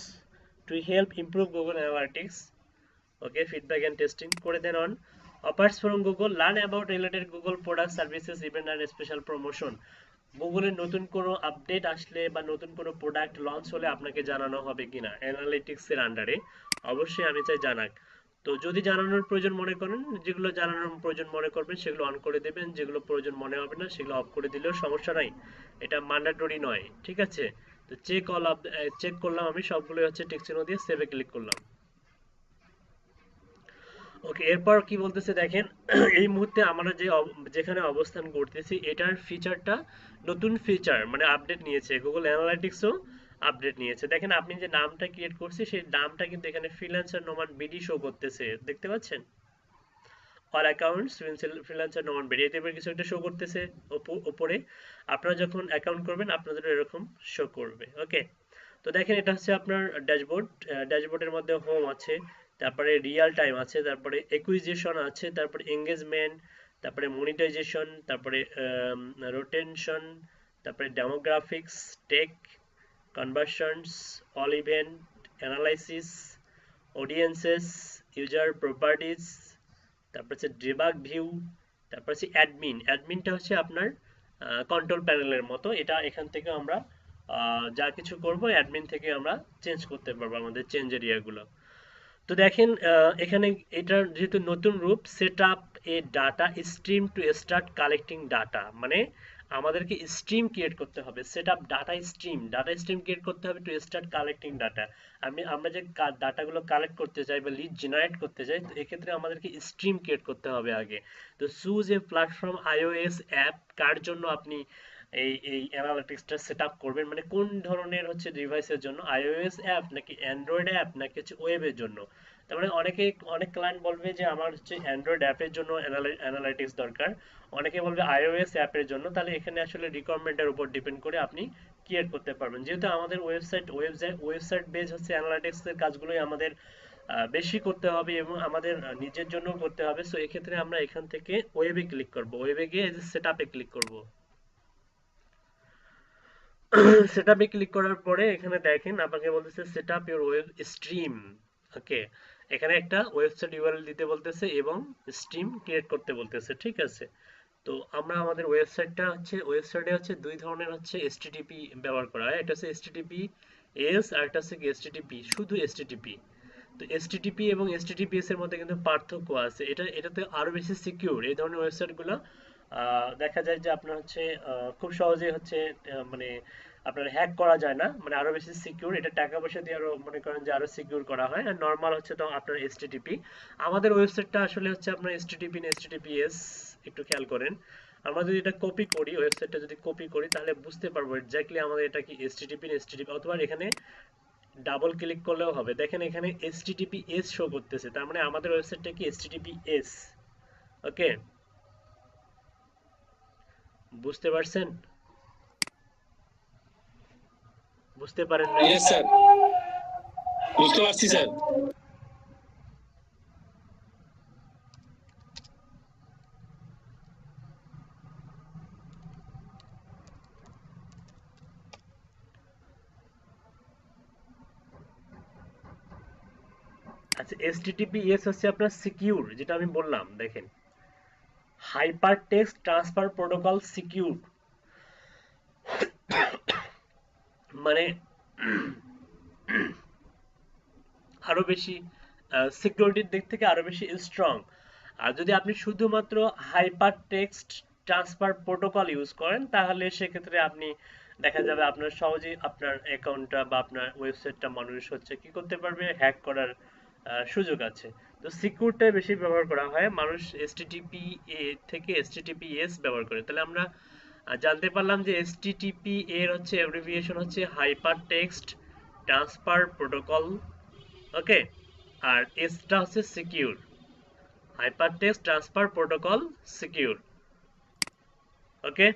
to help improve Google Analytics. Okay, feedback and testing করে দেন on. Offers from Google, learn about related Google product services, event and special promotion. গুগলের নতুন কোনো আপডেট আসলে বা নতুন কোনো প্রোডাক্ট লঞ্চ হলে আপনাকে জানানো হবে কিনা অ্যানালিটিক্সের আন্ডারে। অবশ্যই আমি চাই জানাক। তো যদি জানানোর প্রয়োজন মনে করেন, যেগুলো জানানোর প্রয়োজন মনে করবেন সেগুলো অন করে দেবেন, যেগুলো প্রয়োজন মনে হবে না সেগুলো অফ করে দিলেও সমস্যা নাই, এটা ম্যান্ডেটরি নয়। ঠিক আছে, তো চেক করলাম আমি সবগুলো হচ্ছে টিক চিহ্ন দিয়ে সেভে ক্লিক করলাম। ওকে, এরপর কি বলতেছে দেখেন, এই মুহূর্তে আমরা যেখানে অবস্থান করতেছি এটার ফিচারটা নতুন ফিচার মানে আপডেট নিয়েছে, গুগল অ্যানালিটিক্সও আপডেট নিয়েছে। দেখেন আপনি যে নামটা ক্রিয়েট করছি সেই নামটা কিন্তু এখানে ফ্রিল্যান্সার নোমান বিডি শো করতেছে, দেখতে পাচ্ছেন? All accounts freelancer Noman BD এই টাইপের কিছু একটা শো করতেছে উপরে। আপনারা যখন অ্যাকাউন্ট করবেন আপনাদের এরকম শো করবে। ওকে, তো দেখেন এটা হচ্ছে আপনার ড্যাশবোর্ড। ড্যাশবোর্ডের মধ্যে হোম আছে, তারপরে রিয়েল টাইম আছে, তারপরে একুইজিশন আছে, তারপরে এঙ্গেজমেন্ট, তারপরে মনিটাইজেশন, তারপরে রোটেনশন, তারপরে demographics, tech conversions, all event analysis, audiences, user properties, তারপর হচ্ছে ডিবাগ ভিউ, তারপর হচ্ছে অ্যাডমিনটা হচ্ছে আপনার কন্ট্রোল প্যানেলের মতো। এটা এখান থেকে আমরা যা কিছু করব অ্যাডমিন থেকে আমরা চেঞ্জ করতে পারবো আমাদের চেঞ্জ এরিয়াগুলো। তো দেখেন এখানে এটার যেহেতু নতুন রূপ, set up A data stream to start collecting data, মানে আমাদেরকে স্ট্রিম ক্রিয়েট করতে হবে, set up data stream create করতে হবে টু স্টার্ট কালেক্টিং ডাটা। আমরা যে ডাটাগুলো কালেক্ট করতে চাই বা লিড জেনারেট করতে চাই, তো এক্ষেত্রে আমাদেরকে স্ট্রিম ক্রিয়েট করতে হবে আগে। তো choose a platform iOS app, কার জন্য আপনি এই অ্যানালিটিক্সটা সেট আপ করবেন, মানে কোন ধরনের হচ্ছে ডিভাইসের জন্য, আইওএস অ্যাপ নাকি অ্যান্ড্রয়েড অ্যাপ নাকি হচ্ছে ওয়েবের জন্য। তার মানে অনেক ক্লায়েন্ট বলবে যে আমার হচ্ছে অ্যান্ড্রয়েড অ্যাপের জন্য অ্যানালাইটিক্স দরকার, অনেকে বলবে আইওএস অ্যাপের জন্য। তাহলে এখানে আসলে রিকোয়ারমেন্টের উপর ডিপেন্ড করে আপনি ক্রিয়েট করতে পারবেন। যেহেতু আমাদের ওয়েবসাইট বেজ হচ্ছে অ্যানালাইটিক্সের কাজগুলোই আমাদের বেশি করতে হবে এবং আমাদের নিজের জন্য করতে হবে, সো এক্ষেত্রে আমরা এখান থেকে ওয়েবে ক্লিক করব, ওয়েবে গিয়ে সেট আপে ক্লিক করব। সেটআপে ক্লিক করার পরে এখানে দেখেন আপনাকে বলতেছে set up your web stream. Okay, এখানে একটা ওয়েবসাইট ইউআরএল দিতে বলতেছে এবং স্ট্রিম ক্রিয়েট করতে বলতেছে, ঠিক আছে। তো আমরা আমাদের ওয়েবসাইটে হচ্ছে দুই ধরনের হচ্ছে এসটিটিপি ব্যবহার করা হয়, এটা হচ্ছে এসটিটিপি এস আর একটা হচ্ছে এসটিটিপি, শুধু এসটিটিপি। তো এসটিটিপি এবং এসটিটিপিএস এর মধ্যে কিন্তু পার্থক্য আছে, এটাতে আরো বেশি সিকিউর। এই ধরনের ওয়েবসাইটগুলো দেখা যায় যে আপনার হচ্ছে খুব সহজেই হচ্ছে মানে আপনার হ্যাক করা যায় না, মানে আরো বেশি সিকিউর। এটা টাকা পয়সা দিয়ে আরো মনে করেন যে আরো সিকিউর করা হয়। আর নরমাল হচ্ছে তো আপনার এসটিটিপি। আমাদের ওয়েবসাইটটা আসলে হচ্ছে আপনার এসটিটিপি না এসটিটিপিএস, একটু খেয়াল করেন। আমরা যদি এটা কপি করি, ওয়েবসাইটটা যদি কপি করি, তাহলে বুঝতে পারবো এক্স্যাক্টলি আমাদের এটা কি এসটিটিপি না এসটিটিপি, অথবা এখানে ডাবল ক্লিক করলেও হবে। দেখেন এখানে HTTPS শো করতেছে, তার মানে আমাদের ওয়েবসাইটটা কি HTTPS। ওকে, বুঝতে পারছেন? বুঝতে পারেন নাই? ইয়েস স্যার, বুঝতে পারছি স্যার। আচ্ছা, HTTPS হচ্ছে আপনার সিকিউর, যেটা আমি বললাম। দেখেন, hyper text transfer protocol secure, মানে আরো বেশি সিকিউরিটির দিক থেকে আরো বেশি স্ট্রং। আর যদি আপনি শুধুমাত্র hyper text transfer protocol use করেন, তাহলে সেক্ষেত্রে আপনি দেখা যাবে আপনার সহজেই আপনার অ্যাকাউন্টটা বা আপনার ওয়েবসাইটটা মানুষ হচ্ছে কি করতে পারবে, হ্যাক করার সুযোগ আছে। তো সিকিউরটাই বেশি ব্যবহার করা হয়, মানুষ এসটিটিপি এ থেকে এসটিটিপিএস ব্যবহার করে। তাহলে আমরা জানতে পারলাম যে এসটিটিপি এর হচ্ছে অ্যাব্রিভিয়েশন হচ্ছে hyper text transfer protocol. Okay, আর এসটা হচ্ছে secure, hypertext transfer protocol secure. Okay,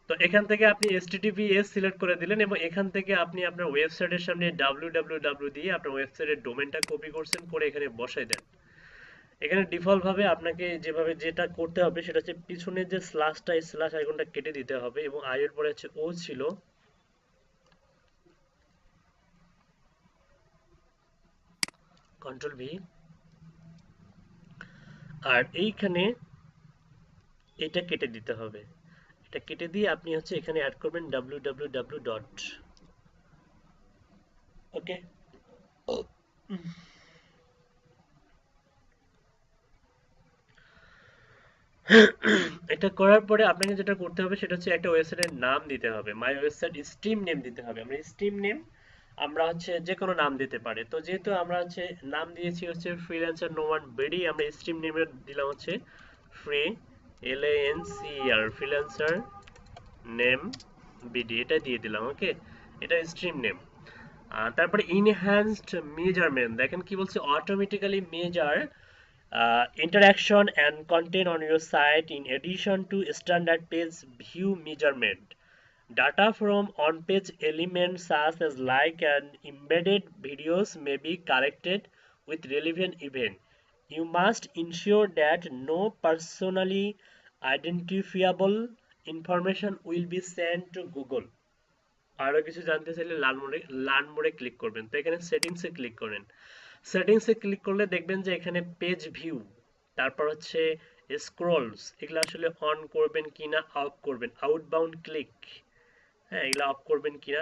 তো এখান থেকে আপনি HTTPS সিলেক্ট করে দিলেন এবং এখান থেকে আপনি আপনার ওয়েবসাইটের সামনে www দিয়ে আপনার ওয়েবসাইটের ডোমেনটা কপি করছেন, করে এখানে বসাই দেন। এখানে ডিফল্ট ভাবে আপনাকে যেটা করতে হবে সেটা হচ্ছে পিছনের যে স্ল্যাশটা, এই স্ল্যাশ আইকনটা কেটে দিতে হবে এবং আই এর পরে হচ্ছে ও ছিল, কন্ট্রোল ভি। আর এইখানে এটা কেটে দিতে হবে, এটা কেটে দিয়ে আপনি হচ্ছে এখানে অ্যাড করবেন www ডট। ওকে, এটা করার পরে আপনাকে যেটা করতে হবে সেটা হচ্ছে একটা ওয়েবসাইটের নাম দিতে হবে, মাই ওয়েবসাইট স্ট্রিম নেম দিতে হবে। আমরা স্ট্রিম নেম আমরা হচ্ছে যে কোনো নাম দিতে পারি। তো যেহেতু আমরা হচ্ছে নাম দিয়েছি হচ্ছে ফ্রিল্যান্সার নো ওয়ান বিডি, আমরা স্ট্রিম নেমে দিলাম হচ্ছে free LANCER freelancer name BD, এটা দিয়ে দিলাম। ওকে, এটা স্ট্রিম নেম। তারপরে ইনহ্যান্সড মেজারমেন্ট, দেখেন কি বলছে, automatically measure interaction and content on your site in addition to standard page view measurement. Data from on-page elements such as like and embedded videos may be corrected with relevant event. You must ensure that no personally identifiable information will be sent to Google. আরো কিছু জানতে চাইলে লার্ন মোডে ক্লিক করবেন। তো এখানে সেটিংসে ক্লিক করেন, সেটিংসে ক্লিক করলে দেখবেন যে এখানে পেজ ভিউ, তারপর হচ্ছে স্ক্রলস, এগুলো আসলে অন করবেন কিনা, অফ করবেন, আউটবাউন্ড ক্লিক, হ্যাঁ এগুলো অফ করবেন কিনা,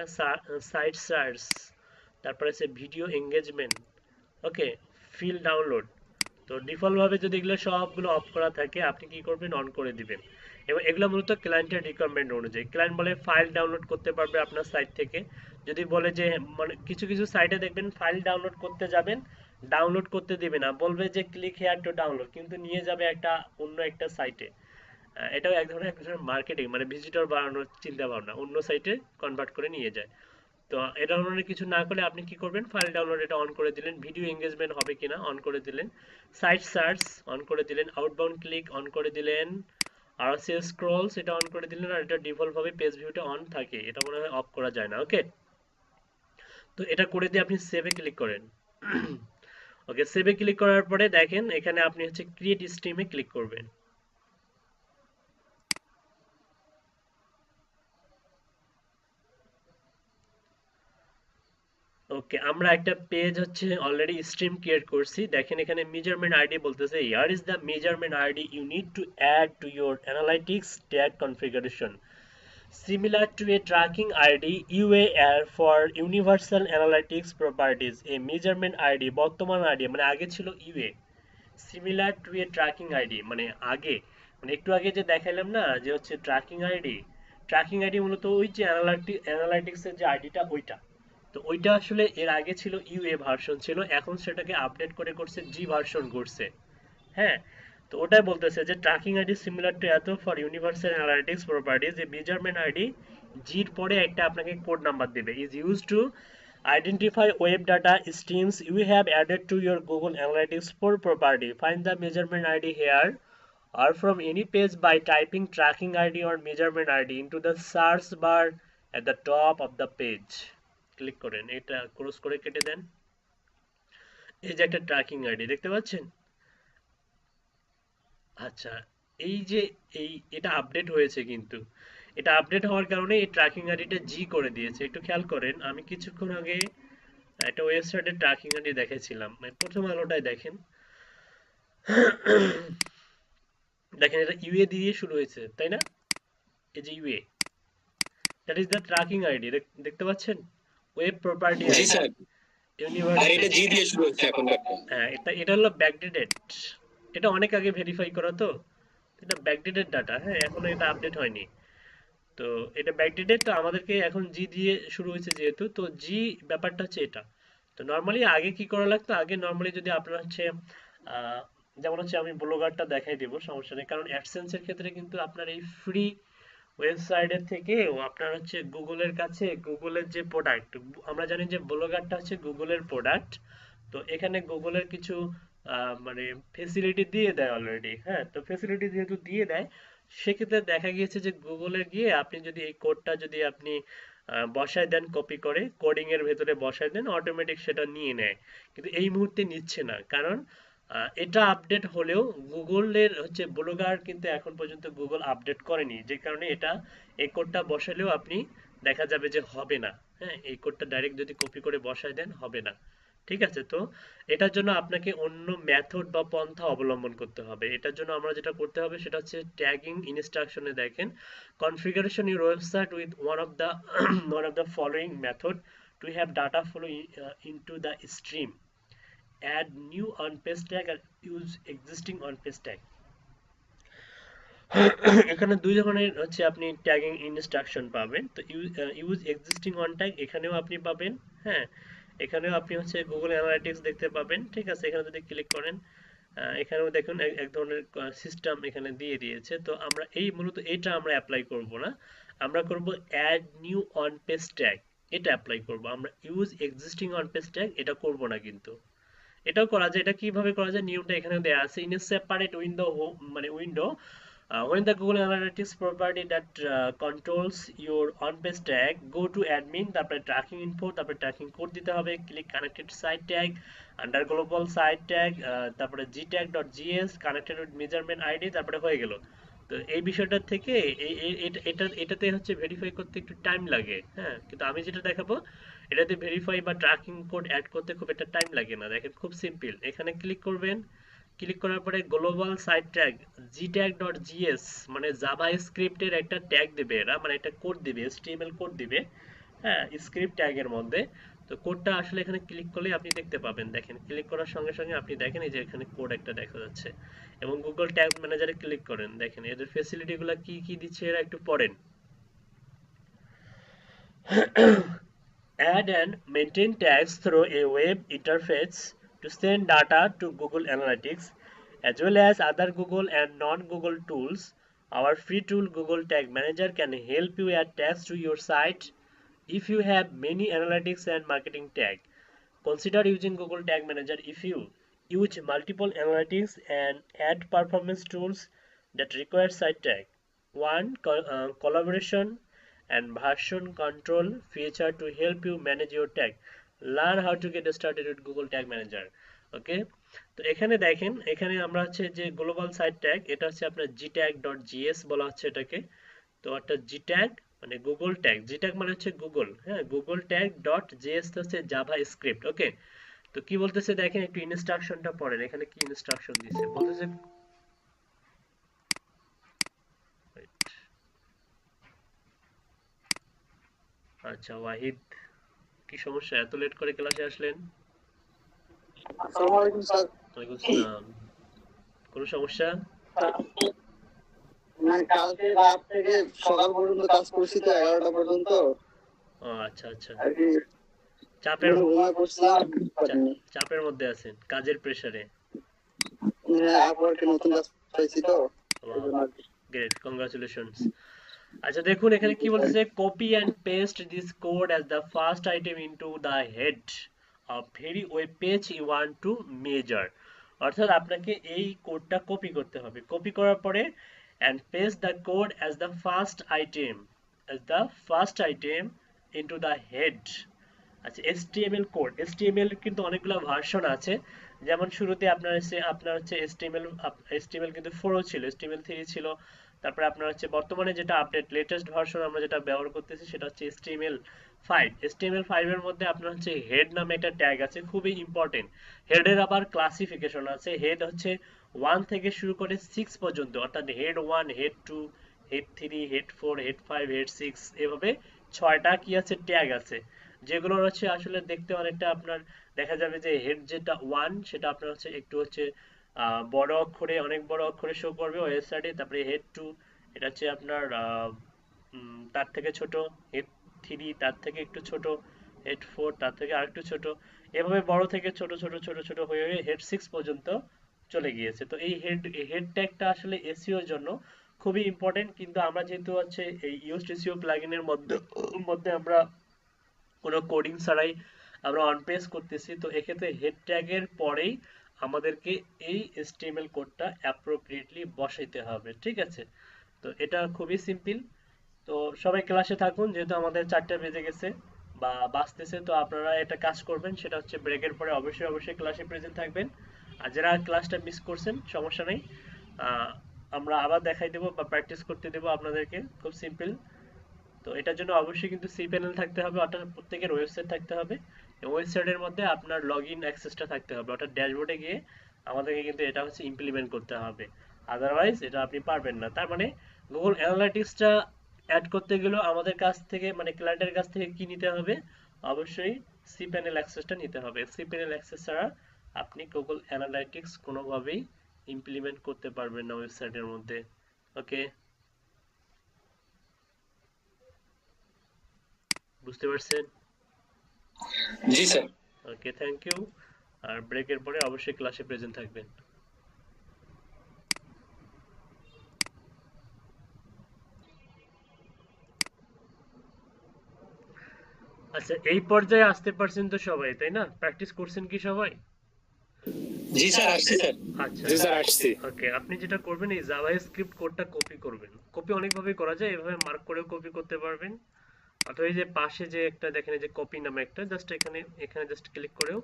সাইট সার্চ, তারপর হচ্ছে ভিডিও এঙ্গেজমেন্ট। ওকে, ফিল ডাউনলোড। তো ডিফল্ট ভাবে যদি এগুলো সবগুলো অফ করা থাকে আপনি কি করবেন, অন করে দিবেন। এবং এগুলো মূলত ক্লায়েন্টের রিকোয়ারমেন্ট অনুযায়ী, ক্লায়েন্ট বলে ফাইল ডাউনলোড করতে পারবে আপনার সাইট থেকে। যদি বলে যে মানে কিছু কিছু সাইটে দেখবেন ফাইল ডাউনলোড করতে যাবেন, ডাউনলোড করতে দিবে না, বলবে যে ক্লিক হেয়ার টু ডাউনলোড, কিন্তু নিয়ে যাবে একটা অন্য একটা সাইটে। এটাও এক ধরনের মার্কেটিং, মানে ভিজিটর বাড়ানোর চিন্তা ভাবনা, অন্য সাইটে কনভার্ট করে নিয়ে যায়। তো এটা ধরনের কিছু না করলে আপনি কি করবেন, ফাইল ডাউনলোড এটা অন করে দিলেন, ভিডিও এঙ্গেজমেন্ট হবে কিনা অন করে দিলেন, সাইট সার্চ অন করে দিলেন, আউটবাউন্ড ক্লিক অন করে দিলেন, আরএসএস স্ক্রলস এটা অন করে দিলেন। আর এটা ডিফল্ট ভাবে পেজ ভিউটা অন থাকে, এটা মনে হয় অফ করা যায় না। ওকে, তো এটা করে দিয়ে আপনি সেভে ক্লিক করেন। ওকে, সেভে ক্লিক করার পরে দেখেন এখানে আপনি হচ্ছে ক্রিয়েট স্ট্রিমে ক্লিক করবেন। ওকে, আমরা একটা পেজ হচ্ছে অলরেডি স্ট্রিম ক্রিয়েট করছি। দেখেন এখানে মেজারমেন্ট আইডি বলতেছে here is the measurement ID you need to add to your analytics tag configuration similar to a tracking ID UAR for Universal Analytics Properties। a measurement ID বর্তমান আইডি মানে আগে ছিল UA, similar to a tracking ID মানে আগে, মানে একটু আগে যে দেখাইলাম না যে হচ্ছে ট্র্যাকিং আইডি মূলত ওই যে অ্যানালাইটিক্স এর যে আইডিটা ওইটা। তো ওইটা আসলে এর আগে ছিল ইউএ ভার্সন ছিল, এখন সেটাকে আপডেট করে করছে জি ভার্সন করছে। হ্যাঁ, তো ওটাই বলতেছে যে ট্র্যাকিং আইডি সিমিলার টু এত ফর ইউনিভার্সাল অ্যানালাইটিক্স প্রপার্টিজ, যে মেজারমেন্ট আইডি জির পরে একটা আপনাকে কোড নাম্বার দেবে, is use to identify web data streams you have added to your Google Analytics for property, find the measurement ID here or from any page by typing tracking ID or measurement ID into the search bar at the top of the page। Click করেন, এটা ক্রস করে কেটে দেন। এই যে একটা ট্র্যাকিং আইডি দেখতে পাচ্ছেন। আচ্ছা, এই যে এটা আপডেট হয়েছে, কিন্তু এটা আপডেট হওয়ার কারণে এই ট্র্যাকিং আইডিটা জি করে দিয়েছে। একটু খেয়াল করেন, আমি কিছুক্ষণ আগে একটা ওয়েবসাইটের ট্র্যাকিং আইডি দেখাইছিলাম, মানে প্রথম আলোটায় দেখেন। দেখেন এটা ইউএ দিয়ে শুরু হয়েছে, তাই না? এই যে UA, that is the tracking ID, দেখতে পাচ্ছেন, ওয়েব প্রপার্টি জি আইডি স্যার, আর ইউনিভার্সাল। এটা জি দিয়ে শুরু হচ্ছে এখন একটা। হ্যাঁ, এটা হলো ব্যাকডেটেড, এটা অনেক আগে ভেরিফাই করা, তো এটা ব্যাকডেটেড ডাটা। হ্যাঁ, এখনো এটা আপডেট হয়নি। তো এটা ব্যাকডেটেড, তো আমাদেরকে এখন জি দিয়ে শুরু হয়েছে যেহেতু, তো জি ব্যাপারটা হচ্ছে এটা। তো নর্মালি আগে কি করা লাগতো, আগে নর্মালি যদি আপনার হচ্ছে আহ, যেমন হচ্ছে আমি ব্লগারটা দেখাই দিব, সমস্যা নেই, কারণ অ্যাডসেন্সের ক্ষেত্রে কিন্তু আপনার এই ফ্রি ওয়েবসাইটের থেকে আপনার হচ্ছে গুগলের কাছে গুগলের যে প্রোডাক্ট, আমরা জানি যে ব্লগারটা হচ্ছে গুগলের প্রোডাক্ট। তো এখানে গুগলের কিছু মানে ফেসিলিটি দিয়ে দেয় অলরেডি। হ্যাঁ, তো ফেসিলিটি যেহেতু দিয়ে দেয়, সেক্ষেত্রে দেখা গিয়েছে যে গুগলে গিয়ে আপনি যদি এই কোডটা যদি আপনি বসায় দেন, কপি করে কোডিং এর ভেতরে বসায় দেন, অটোমেটিক সেটা নিয়ে নেয়। কিন্তু এই মুহূর্তে নিচ্ছে না, কারণ এটা আপডেট হলেও গুগলের হচ্ছে ব্লগার কিন্তু এখন পর্যন্ত গুগল আপডেট করেনি, যে কারণে এটা এই কোডটা বসালেও আপনি দেখা যাবে যে হবে না। হ্যাঁ, এই কোডটা ডাইরেক্ট যদি কপি করে বসায় দেন হবে না। ঠিক আছে, তো এটার জন্য আপনাকে অন্য মেথড বা পন্থা অবলম্বন করতে হবে। এটার জন্য আমরা যেটা করতে হবে সেটা হচ্ছে ট্যাগিং ইনস্ট্রাকশনে দেখেন, configuration your website with one of the following method to have data flow into the stream, add new on page tag and use existing on page tag। এখানে দুই ধরনের হচ্ছে আপনি ট্যাগিং ইনস্ট্রাকশন পাবেন। তো ইউজ এক্সিস্টিং অন ট্যাগ এখানেও আপনি পাবেন। হ্যাঁ, এখানেও আপনি হচ্ছে গুগল অ্যানালাইটিক্স দেখতে পাবেন। ঠিক আছে, এখানে যদি ক্লিক করেন এখানেও দেখুন এক ধরনের সিস্টেম এখানে দিয়ে দিয়েছে। তো আমরা এই মূলত এটা আমরা অ্যাপ্লাই করব না, আমরা করব add new on page tag, এটা অ্যাপ্লাই করব। আমরা use existing on page tag এটা করব না। কিন্তু এটাও করা যায়। এটা কিভাবে করা যায়, নিয়মটা এখানে দেয়া আছে। ইন এ সেপারেট উইন্ডো, মানে window when the Google Analytics property that controls your on page tag, go to admin, তারপরে ট্র্যাকিং ইনফো, তারপরে ট্র্যাকিং কোড দিতে হবে, click connected site tag under global site tag, তারপরে gtag.gs connected with measurement ID, তারপরে হয়ে গেল। তো এই বিষয়টা থেকে এটাতে হচ্ছে ভেরিফাই করতে একটু টাইম লাগে। হ্যাঁ, কিন্তু আমি যেটা দেখাবো এটাতে ভেরিফাই বা ট্র্যাকিং কোড অ্যাড করতে খুব একটা টাইম লাগে না। দেখেন খুব সিম্পল, এখানে ক্লিক করবেন, ক্লিক করার পরে গ্লোবাল সাইট ট্যাগ gtag.gs মানে জাভা স্ক্রিপ্টের একটা ট্যাগ দেবে এরা, মানে একটা কোড দিবে, HTML কোড দিবে। হ্যাঁ, স্ক্রিপ্ট ট্যাগের মধ্যে। তো কোডটা আসলে এখানে ক্লিক করলেই আপনি দেখতে পাবেন। দেখেন, ক্লিক করার সঙ্গে সঙ্গে আপনি দেখেন এই যে এখানে কোড একটা দেখা যাচ্ছে। এবং গুগল ট্যাগ ম্যানেজারে ক্লিক করেন, দেখেন এদের ফেসিলিটি গুলা কি কি দিচ্ছে এরা একটু পড়েন। Add and maintain tags through a web interface to send data to Google Analytics, as well as other Google and non-Google tools. Our free tool Google Tag Manager can help you add tags to your site if you have many analytics and marketing tags. Consider using Google Tag Manager if you use multiple analytics and ad performance tools that require site tag. One collaboration and version control feature to help you manage your tag. Learn how to get started with Google Tag Manager. ওকে, তো এখানে দেখেন, এখানে আমরা হচ্ছে যে গ্লোবাল সাইট ট্যাগ, এটা হচ্ছে আপনার gtag.js বলা হচ্ছে এটাকে। তো একটা gtag মানে গুগল ট্যাগ, gtag মানে হচ্ছে গুগল, হ্যাঁ, গুগল ট্যাগ ডট জেএস হচ্ছে জাভা স্ক্রিপ্ট। ওকে, তো কি বলতেছে দেখেন, একটু ইনস্ট্রাকশনটা পড়েন, এখানে কি ইনস্ট্রাকশন দিছে বলতেছে। আচ্ছা ওয়াহিদ, কি সমস্যা, এত লেট করে ক্লাসে আসলেন? আসসালামু আলাইকুম স্যার। ওয়ালাইকুম আসসালাম। কোনো সমস্যা? মানে কালকে রাত থেকে সকাল পর্যন্ত কাজ করছি তো 11টা পর্যন্ত। ও আচ্ছা আচ্ছা, আর কি চাপের ঘুমায় পড়ছিলাম। চাপের মধ্যে আছেন, কাজের প্রেসারে। হ্যাঁ, আপওয়ার্কে নতুন কাজ পাইছি তো। Great, congratulations. আচ্ছা দেখুন এখানে কি বলতেছে, copy and paste this code as the first item into the head of very web page you want to measure. অর্থাৎ আপনাকে এই কোডটা কপি করতে হবে, কপি করার পরে and paste the code as the first item into the head। আচ্ছা, HTML কোড, HTML কিন্তু অনেকগুলো ভার্সন আছে। যেমন শুরুতে আপনার হচ্ছে HTML কিন্তু 4 ছিল, HTML 3 ছিল। তারপরে আপনার হচ্ছে বর্তমানে যেটা আপডেট লেটেস্ট ভার্সন আমরা যেটা ব্যবহার করতেছি সেটা হচ্ছে HTML5। HTML5 এর মধ্যে আপনার হচ্ছে হেড নামে একটা ট্যাগ আছে, খুবই ইম্পর্টেন্ট। হেডের আবার ক্লাসিফিকেশন আছে, হেড হচ্ছে 1 থেকে শুরু করে 6 পর্যন্ত, অর্থাৎ head 1, head 2, head 3, head 4, head 5, head 6, এভাবে 6টা কি আছে ট্যাগ আছে, যেগুলো হচ্ছে আসলে দেখতে অনেকটা আপনার দেখা যাবে যে হেড যেটা 1 সেটা আপনার হচ্ছে একটু হচ্ছে বড় অক্ষরে, অনেক বড় অক্ষরে শো করবে ওয়েবসাইটে। তারপরে হেড 2 এটা হচ্ছে আপনার তার থেকে ছোট, হেড 3 তার থেকে একটু ছোট, হেড 4 তার থেকে আরেকটু ছোট, এভাবে বড় থেকে ছোট ছোট ছোট ছোট হয়ে হয়ে হেড 6 পর্যন্ত চলে গিয়েছে। তো এই হেড ট্যাগটা আসলে এসইওর জন্য খুবই ইম্পর্টেন্ট, কিন্তু আমরা যেহেতু হচ্ছে এই ইউজড এসইও প্লাগইনের মধ্যে আমরা কোনো কোডিং ছাড়াই আমরা অন পেজ করতেছি, তো এক্ষেত্রে হেড ট্যাগের পরেই আমাদেরকে এই HTML কোডটা অ্যাপ্রোপ্রিয়েটলি বসাইতে হবে, ঠিক আছে? তো এটা খুবই সিম্পল। তো সবাই ক্লাসে থাকুন, যেহেতু আমাদের 4টা বেজে গেছে বা বাজতেছে। তো আপনারা একটা কাজ করবেন, সেটা হচ্ছে ব্রেকের পরে অবশ্যই অবশ্যই ক্লাসে প্রেজেন্ট থাকবেন। আর যারা ক্লাসটা মিস করছেন সমস্যা নেই, আহ, আমরা আবার দেখাই দেবো বা প্র্যাকটিস করতে দেবো আপনাদেরকে, খুব সিম্পল। তো এটার জন্য অবশ্যই কিন্তু সি প্যানেল থাকতে হবে, অর্থাৎ প্রত্যেকের ওয়েবসাইট থাকতে হবে। এবং ওয়েবসাইটের মধ্যে আপনার লগ ইন অ্যাক্সেসটা থাকতে হবে, অর্থাৎ ড্যাশবোর্ডে গিয়ে আমাদেরকে কিন্তু এটা হচ্ছে ইমপ্লিমেন্ট করতে হবে। আদারওয়াইজ এটা আপনি পারবেন না। তার মানে গুগল অ্যানালাইটিক্সটা অ্যাড করতে গেলেও আমাদের কাছ থেকে মানে ক্লায়েন্টের কাছ থেকে কি নিতে হবে, অবশ্যই সি প্যানেল অ্যাক্সেসটা নিতে হবে। সি প্যানেল অ্যাক্সেস ছাড়া আপনি গুগল অ্যানালাইটিক্স কোনোভাবেই ইমপ্লিমেন্ট করতে পারবেন না ওয়েবসাইটের মধ্যে। ওকে, বুঝতে পারছেন? জি স্যার। Okay, thank you. আর ব্রেকের পরে অবশ্যই ক্লাসে প্রেজেন্ট থাকবেন। আচ্ছা, এই পর্যায়ে আসতে পারছেন তো সবাই, তাই না? প্র্যাকটিস করছেন কি সবাই? জি স্যার, আসছি স্যার। আচ্ছা, জি স্যার, আসছি। ওকে, আপনি যেটা করবেন এই জাভাস্ক্রিপ্ট কোডটা কপি করবেন। কপি অনেকভাবে করা যায়, এভাবে মার্ক করেও কপি করতে পারবেন, অথবা এই যে পাশে যে একটা দেখেন এই যে কপি নামে একটা, জাস্ট এখানে এখানে জাস্ট ক্লিক করেও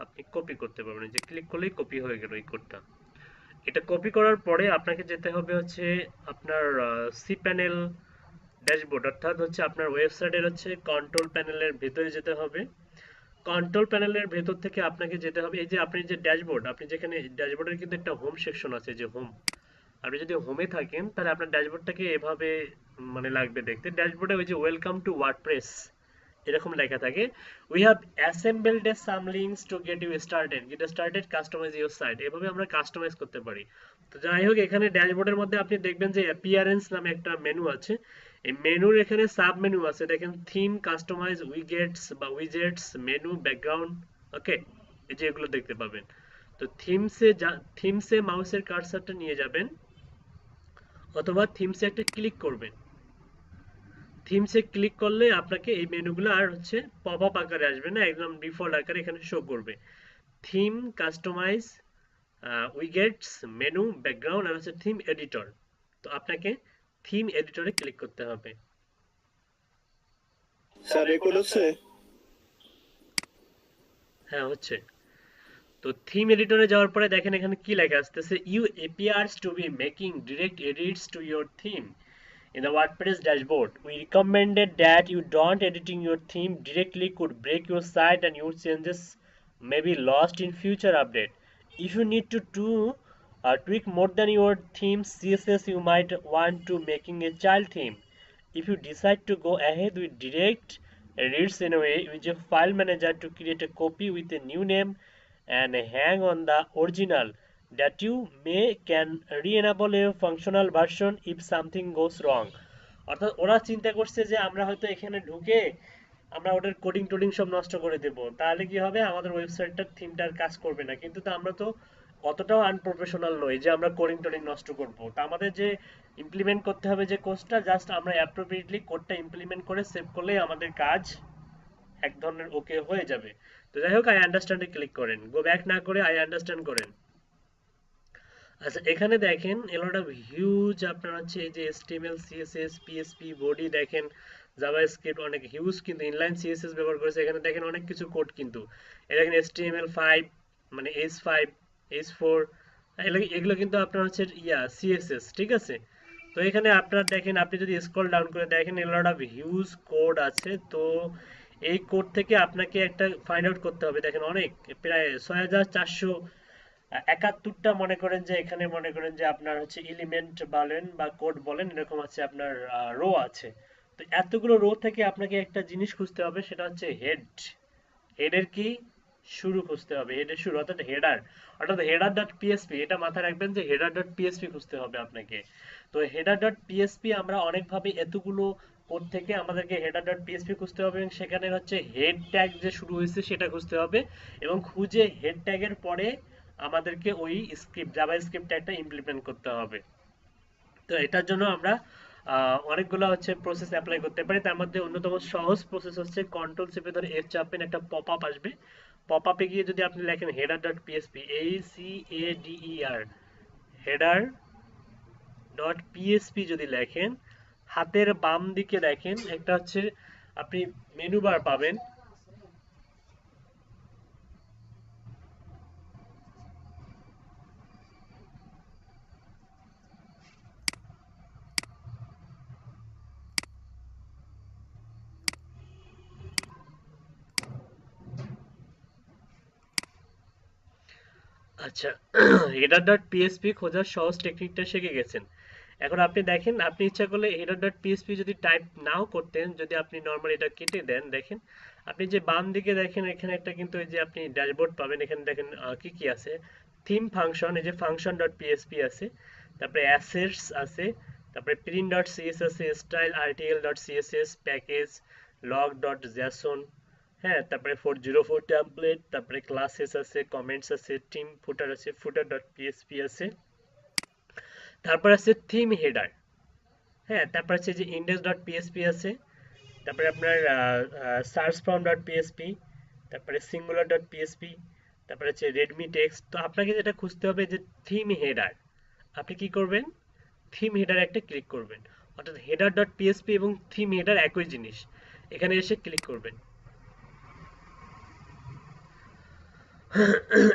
আপনি কপি করতে পারবেন। এই যে ক্লিক করলেই কপি হয়ে গেল এই কোডটা। এটা কপি করার পরে আপনাকে যেতে হবে হচ্ছে আপনার সি প্যানেল ড্যাশবোর্ড, অর্থাৎ হচ্ছে আপনার ওয়েবসাইটের হচ্ছে কন্ট্রোল প্যানেলের ভেতরে যেতে হবে। কন্ট্রোল প্যানেলের ভেতর থেকে আপনাকে যেতে হবে এই যে আপনি যে ড্যাশবোর্ড, আপনি যেখানে ড্যাশবোর্ডের কিন্তু একটা হোম সেকশন আছে, যে হোম। আপনি যদি হোমে থাকেন তাহলে আপনার ড্যাশবোর্ডটাকে এভাবে মানে লাগবে দেখতে। ড্যাশবোর্ডে ওই যে ওয়েলকাম টু ওয়ার্ডপ্রেস এরকম লেখা থাকে we have assembled some links to get you started customize your site, এভাবে আমরা কাস্টমাইজ করতে পারি। তো যাই হোক, এখানে ড্যাশবোর্ডের মধ্যে আপনি দেখবেন যে অ্যাপিয়ারেন্স নামে একটা মেনু আছে। এই মেনুর এখানে সাব মেনু আছে, দেখেন থিম, কাস্টমাইজ, উইগেটস বা উইজেটস, মেনু, ব্যাকগ্রাউন্ড। ওকে, এই যে এগুলো দেখতে পাবেন। তো থিমসে মাউসের কার্সারটা নিয়ে যাবেন অথবা থিমসে একটা ক্লিক করবেন। থিমসে ক্লিক করলে আপনাকে এই মেনুগুলো আর হচ্ছে পপ আপ আকারে আসবে না, একদম ডিফল্ট আকারে এখানে শো করবে। থিম, কাস্টমাইজ, উইগেটস, মেনু, ব্যাকগ্রাউন্ড আর হচ্ছে থিম এডিটর। তো আপনাকে থিম এডিটরে ক্লিক করতে হবে। স্যার রেকর্ড হচ্ছে? হ্যাঁ, হচ্ছে। তো থিম এডিটরে যাওয়ার পরে দেখেন এখানে কি লেখা আসতেছে, you appears to be making direct edits to your theme in the WordPress dashboard. We recommended that you don't editing your theme directly could break your site and your changes may be lost in future update. If you need to do tweak more than your theme CSS, you might want to making a child theme. If you decide to go ahead with direct edits anyway, use a file manager to create a copy with a new name and hang on the original that you may can re-enable a functional version if something goes wrong. অর্থাৎ ওরা চিন্তা করছে যে আমরা হয়তো এখানে ঢুকে আমরা ওটার কোডিং টোডিং সব নষ্ট করে দেব, তাহলে কি হবে, আমাদের ওয়েবসাইটটার থিমটার কাজ করবে না। কিন্তু তো আমরা তো অতটাও আনপ্রফেশনাল নই যে আমরা কোডিং টোডিং নষ্ট করব। তা আমাদের যে ইমপ্লিমেন্ট করতে হবে যে কোডটা, জাস্ট আমরা অ্যাপ্রোপ্রিয়েটলি কোডটা ইমপ্লিমেন্ট করে সেভ করলেই আমাদের কাজ এক ধরনের ওকে হয়ে যাবে। তো যাই হোক, আই আন্ডারস্ট্যান্ডে ক্লিক করেন, গো ব্যাক না করে আই আন্ডারস্ট্যান্ড করেন। আচ্ছা, এখানে দেখেন এলট অফ হিউজ আপনার হচ্ছে এই যে HTML, CSS, PHP, বডি দেখেন, জাভাস্ক্রিপ্ট অনেক হিউজ কিন্তু ইনলাইন CSS ব্যবহার করেছে। এখানে দেখেন অনেক কিছু কোড কিন্তু, এই দেখেন HTML5 মানে H5, H4, এগুলো কিন্তু আপনার হচ্ছে CSS, ঠিক আছে। তো এখানে আপনার দেখেন, আপনি যদি স্ক্রল ডাউন করে দেখেন এলট অফ হিউজ কোড আছে। তো এই কোড থেকে আপনাকে একটা ফাইন্ড আউট করতে হবে। দেখেন অনেক, প্রায় 6471টা মনে করেন যে এখানে মনে করেন যে আপনার হচ্ছে এলিমেন্ট বলেন বা কোড বলেন, এরকম আছে আপনার রো আছে। তো এতগুলো রো থেকে আপনাকে একটা জিনিস খুঁজতে হবে, সেটা হচ্ছে হেডের কি শুরু খুঁজতে হবে, হেডের শুরু অর্থাৎ হেডার ডট পিএসপি। এটা মাথায় রাখবেন যে হেডার ডট পিএসপি খুঁজতে হবে আপনাকে। তো হেডার ডট পিএসপি আমরা অনেকভাবে এতগুলো কোড থেকে আমাদেরকে হেডার ডট পিএসপি খুঁজতে হবে এবং সেখানে হচ্ছে হেড ট্যাগ যে শুরু হয়েছে সেটা খুঁজতে হবে এবং খুঁজে হেড ট্যাগের পরে আমাদেরকে ওই জাভা স্ক্রিপ্ট একটা ইমপ্লিমেন্ট করতে হবে। তো এটার জন্য আমরা অনেকগুলো হচ্ছে প্রসেস অ্যাপ্লাই করতে পারি। তার মধ্যে অন্যতম সহজ প্রসেস হচ্ছে কন্ট্রোল চেপে ধরে এফ চাপবেন, একটা পপ আপ আসবে। পপ আপে গিয়ে যদি আপনি লেখেন header dot PSP, HEADER, header dot PSP যদি লেখেন, হাতের বাম দিকে দেখেন একটা হচ্ছে আপনি মেনু বার পাবেন। আচ্ছা, হেডার ডট পিএসপি খোঁজার সহজ টেকনিকটা শিখে গেছেন। এখন আপনি দেখেন, আপনি ইচ্ছা করলে হেডার ডট পিএসপি যদি টাইপ নাও করতেন, যদি আপনি নর্মালি এটা কেটে দেন, দেখেন আপনি যে বাম দিকে দেখেন এখানে একটা কিন্তু এই যে আপনি ড্যাশবোর্ড পাবেন। এখানে দেখেন কি কি আছে, থিম ফাংশন, এই যে ফাংশন ডট পিএসপি আছে, তারপরে অ্যাসেটস আছে, তারপরে প্রিন্ট ডট সিএস আছে, style RTL dot CSS, package, log dot Jason, হ্যাঁ, তারপরে 404 টেমপ্লেট, তারপরে ক্লাসেস আছে, কমেন্টস আছে, টিম ফুটার আছে, ফুটার ডট পিএসপি আছে, তারপর আছে থিম হেডার, হ্যাঁ, তারপর আছে যে ইন্ডেক্স ডট পিএসপি আছে, তারপরে আপনার সার্চ ফর্ম ডট পিএসপি, তারপরে সিঙ্গুলার ডট পিএসপি, তারপরে হচ্ছে রেডমি টেক্সট। তো আপনাকে যেটা খুঁজতে হবে যে থিম হেডার, আপনি কি করবেন, থিম হেডার একটা ক্লিক করবেন, অর্থাৎ হেডার ডট পিএসপি এবং থিম হেডার একই জিনিস, এখানে এসে ক্লিক করবেন।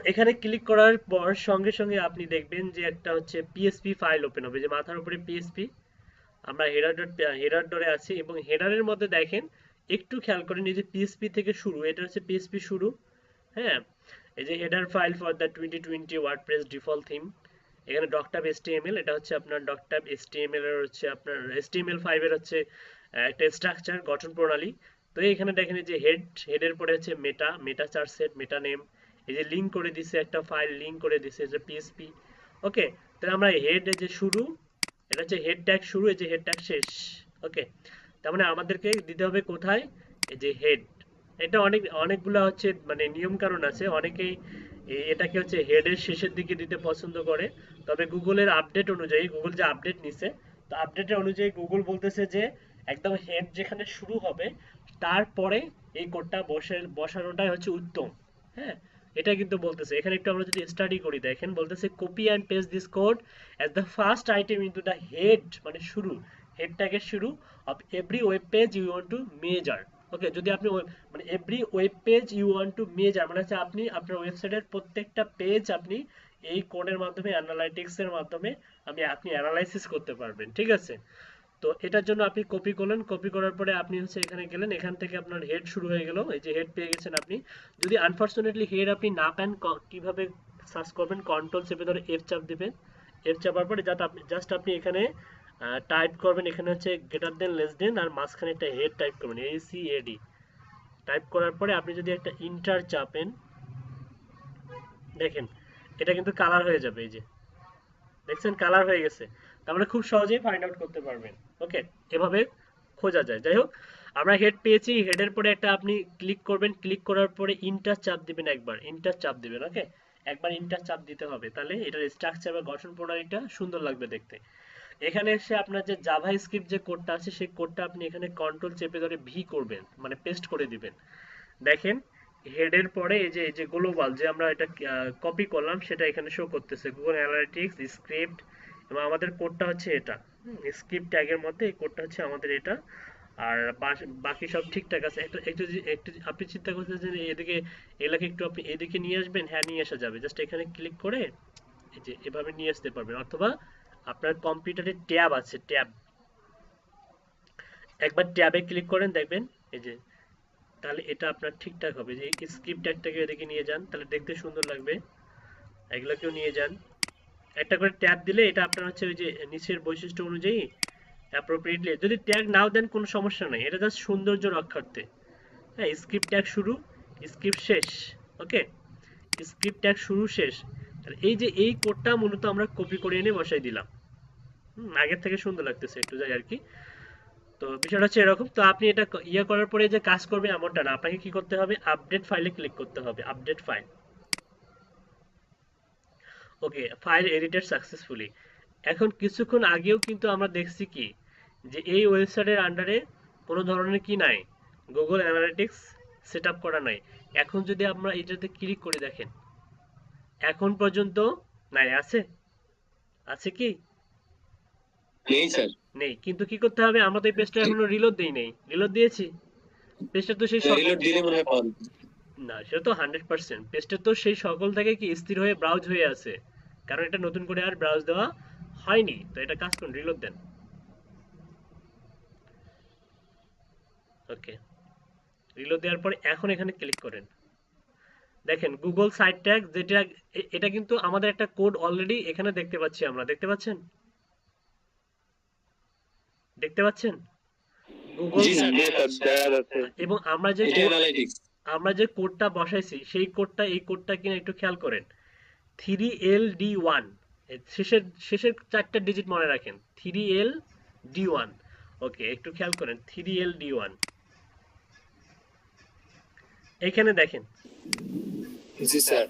এখানে ক্লিক করার পর সঙ্গে সঙ্গে আপনি দেখবেন যে একটা হচ্ছে পিএসপি ফাইল ওপেন হবে, যে মাথার উপরে পিএসপি, আমরা হেডার ডটে আছি এবং হেডারের মধ্যে দেখেন একটু খেয়াল করেন এই যে পিএসপি থেকে শুরু, এটা হচ্ছে পিএসপি শুরু, হ্যাঁ, এই যে header file for the 2020 WordPress default theme, এখানে ডকটাপ HTML, এটা হচ্ছে আপনার ডকটাপ HTML এর হচ্ছে আপনার HTML5 এর হচ্ছে একটা স্ট্রাকচার গঠন প্রণালী। তো এখানে দেখেন এই যে হেডের পরে হচ্ছে মেটা চার্জ সেট, মেটা নেম, এই যে লিঙ্ক করে দিছে একটা ফাইল, লিঙ্ক করে দিছে যে পিএসপি। ওকে, তাহলে আমরা হেড যে শুরু, এটা হচ্ছে হেড ট্যাগ শুরু, এই যে হেড ট্যাগ শেষ। ওকে, তার মানে আমাদেরকে দিতে হবে কোথায়, এই যে হেড। এটা অনেকগুলা হচ্ছে মানে নিয়ম কানুন আছে, অনেকেই এটাকে হচ্ছে হেডের শেষের দিকে দিতে পছন্দ করে। তবে গুগলের আপডেট অনুযায়ী, গুগল যে আপডেট নিছে, তো আপডেটের অনুযায়ী গুগল বলতেছে যে একদম হেড যেখানে শুরু হবে তারপরে এই কোডটা বসানোটাই হচ্ছে উত্তম। হ্যাঁ, এটা কিন্তু বলতেছে এখানে একটু আমরা যদি স্টাডি করি, দেখেন বলতেছে copy and paste this code as the first item into the head, মানে শুরু, হেড ট্যাগের শুরু of every web page you want to measure. Okay, যদি আপনি মানে every web page you want to measure মানে হচ্ছে আপনি আপনার ওয়েবসাইটের প্রত্যেকটা পেজ আপনি এই কোডের মাধ্যমে, অ্যানালাইটিক্স এর মাধ্যমে আপনি অ্যানালাইসিস করতে পারবেন। ঠিক আছে, তো এটার জন্য আপনি কপি করলেন, কপি করার পরে আপনি হচ্ছে এখানে গেলেন, এখান থেকে আপনার হেড শুরু হয়ে গেল, এই যে হেড পেয়ে গেছেন আপনি। যদি আনফরচুনেটলি হেড আপনি না পান, কিভাবে সার্চ করবেন, কন্ট্রোল চেপে ধরে এফ চাপ দিবেন। এফ চাপার পরে জাস্ট আপনি এখানে টাইপ করবেন, এখানে হচ্ছে গ্রেটার দেন লেস দেন আর মাঝখানে একটা হেড টাইপ করবেন, ACAD টাইপ করার পরে আপনি যদি একটা ইন্টার চাপেন, দেখেন এটা কিন্তু কালার হয়ে যাবে, এই যে দেখছেন কালার হয়ে গেছে। তার মানে খুব সহজেই ফাইন্ড আউট করতে পারবেন। ওকে, এভাবে খোঁজা যায়। যাই হোক, আমরা হেড পেয়েছি, হেডের পরে একটা আপনি ক্লিক করবেন, ক্লিক করার পরে ইন্টার চাপ দিবেন, একবার ইন্টার চাপ দিবেন। ওকে, একবার ইন্টার চাপ দিতে হবে, তাহলে এটার স্ট্রাকচার বা গঠন প্রণালীটা সুন্দর লাগবে দেখতে। এখানে এসে আপনার যে জাভা স্ক্রিপ্ট যে কোডটা আছে সেই কোডটা আপনি এখানে কন্ট্রোল চেপে ধরে ভি করবেন, মানে পেস্ট করে দিবেন। দেখেন হেডের পরে এই যে গ্লোবাল যে আমরা এটা কপি করলাম সেটা এখানে শো করতেছে, গুগল অ্যানালিটিক্স স্ক্রিপ্ট, এবং আমাদের কোডটা হচ্ছে এটা। স্ক্রিপ্ট ট্যাগের মধ্যে এই কোডটা হচ্ছে আমাদের এটা। আর বাকি সব ঠিকঠাক আছে। একটু একটু একটু আপনি চিন্তা করতেছেন যে এদিকে এগুলাকে একটু আপনি এদিকে নিয়ে আসবেন, হ্যাঁ নিয়ে আসা যাবে, জাস্ট এখানে ক্লিক করে এই যে এভাবে নিয়ে আসতে পারবেন। অথবা আপনার কম্পিউটারে ট্যাব আছে, ট্যাব, একবার ট্যাবে ক্লিক করেন দেখবেন এই যে, তাহলে এটা আপনার ঠিকঠাক হবে। যে স্ক্রিপ্ট ট্যাগটাকে এদিকে নিয়ে যান, তাহলে দেখতে সুন্দর লাগবে। এগুলোকেও নিয়ে যান, একটা করে ট্যাব দিলে এটা আপনার হচ্ছে ওই যে নিচের বৈশিষ্ট্য অনুযায়ী অ্যাপ্রোপ্রিয়েটলি, যদি ট্যাগ নাও দেন কোনো সমস্যা নাই, এটা জাস্ট সৌন্দর্য রক্ষার্থে। হ্যাঁ, স্ক্রিপ্ট ট্যাগ শুরু, স্ক্রিপ্ট শেষ। ওকে, স্ক্রিপ্ট ট্যাগ শুরু শেষ। তাহলে এই যে এই কোডটা মূলত আমরা কপি করে এনে বসাই দিলাম। আগের থেকে সুন্দর লাগতেছে একটু, যাই আর কি। তো বিষয়টা হচ্ছে এরকম। তো আপনি এটা ইয়ে করার পরে যে কাজ করবে এমনটা না, আপনাকে কি করতে হবে, আপডেট ফাইলে ক্লিক করতে হবে, আপডেট ফাইল। ওকে, ফাইল এডিটেড সাকসেসফুলি। এখন কিছুক্ষণ আগেও কিন্তু আমরা দেখছি কি, যে এই ওয়েবসাইটের আন্ডারে কোনো ধরনের কি নাই, গুগল অ্যানালিটিক্স সেট আপ করা নাই। এখন যদি আমরা এটাতে ক্লিক করে দেখেন, এখন পর্যন্ত নাই, আছে? আছে কি? নেই স্যার। নেই। কিন্তু কি করতে হবে, আমরা তো এই পেজটা এখনো রিলোড দেই নাই, রিলোড দিয়েছি? পেজটা তো সেই রিলোড দিলে মনে হয় পাওয়া যাবে। না, সেটা তো 100%, পেজটা তো সেই সকল থেকে কি স্থির হয়ে ব্রাউজ হয়ে আছে, কারণ এটা নতুন করে আর ব্রাউজ দেওয়া হয়নি। তো এটা কাজ করুন, রিলোড দেন। ওকে, রিলোড দেওয়ার পরে এখন এখানে ক্লিক করেন। দেখেন গুগল সাইট ট্যাগ যেটা, এটা কিন্তু আমাদের একটা কোড অলরেডি এখানে দেখতে পাচ্ছি আমরা, দেখতে পাচ্ছেন? দেখতে পাচ্ছেন গুগল, জি স্যার, দেখা যাচ্ছে। এবং এটা অ্যানালাইটিক্স। আমরা যে কোডটা বসাইছি সেই কোডটা, এই কোডটা কিনা একটু খেয়াল করেন, 3LD1, শেষের শেষের চারটা ডিজিট মনে রাখেন, 3LD1। ওকে, একটু খেয়াল করেন 3LD1, এখানে দেখেন। জি স্যার।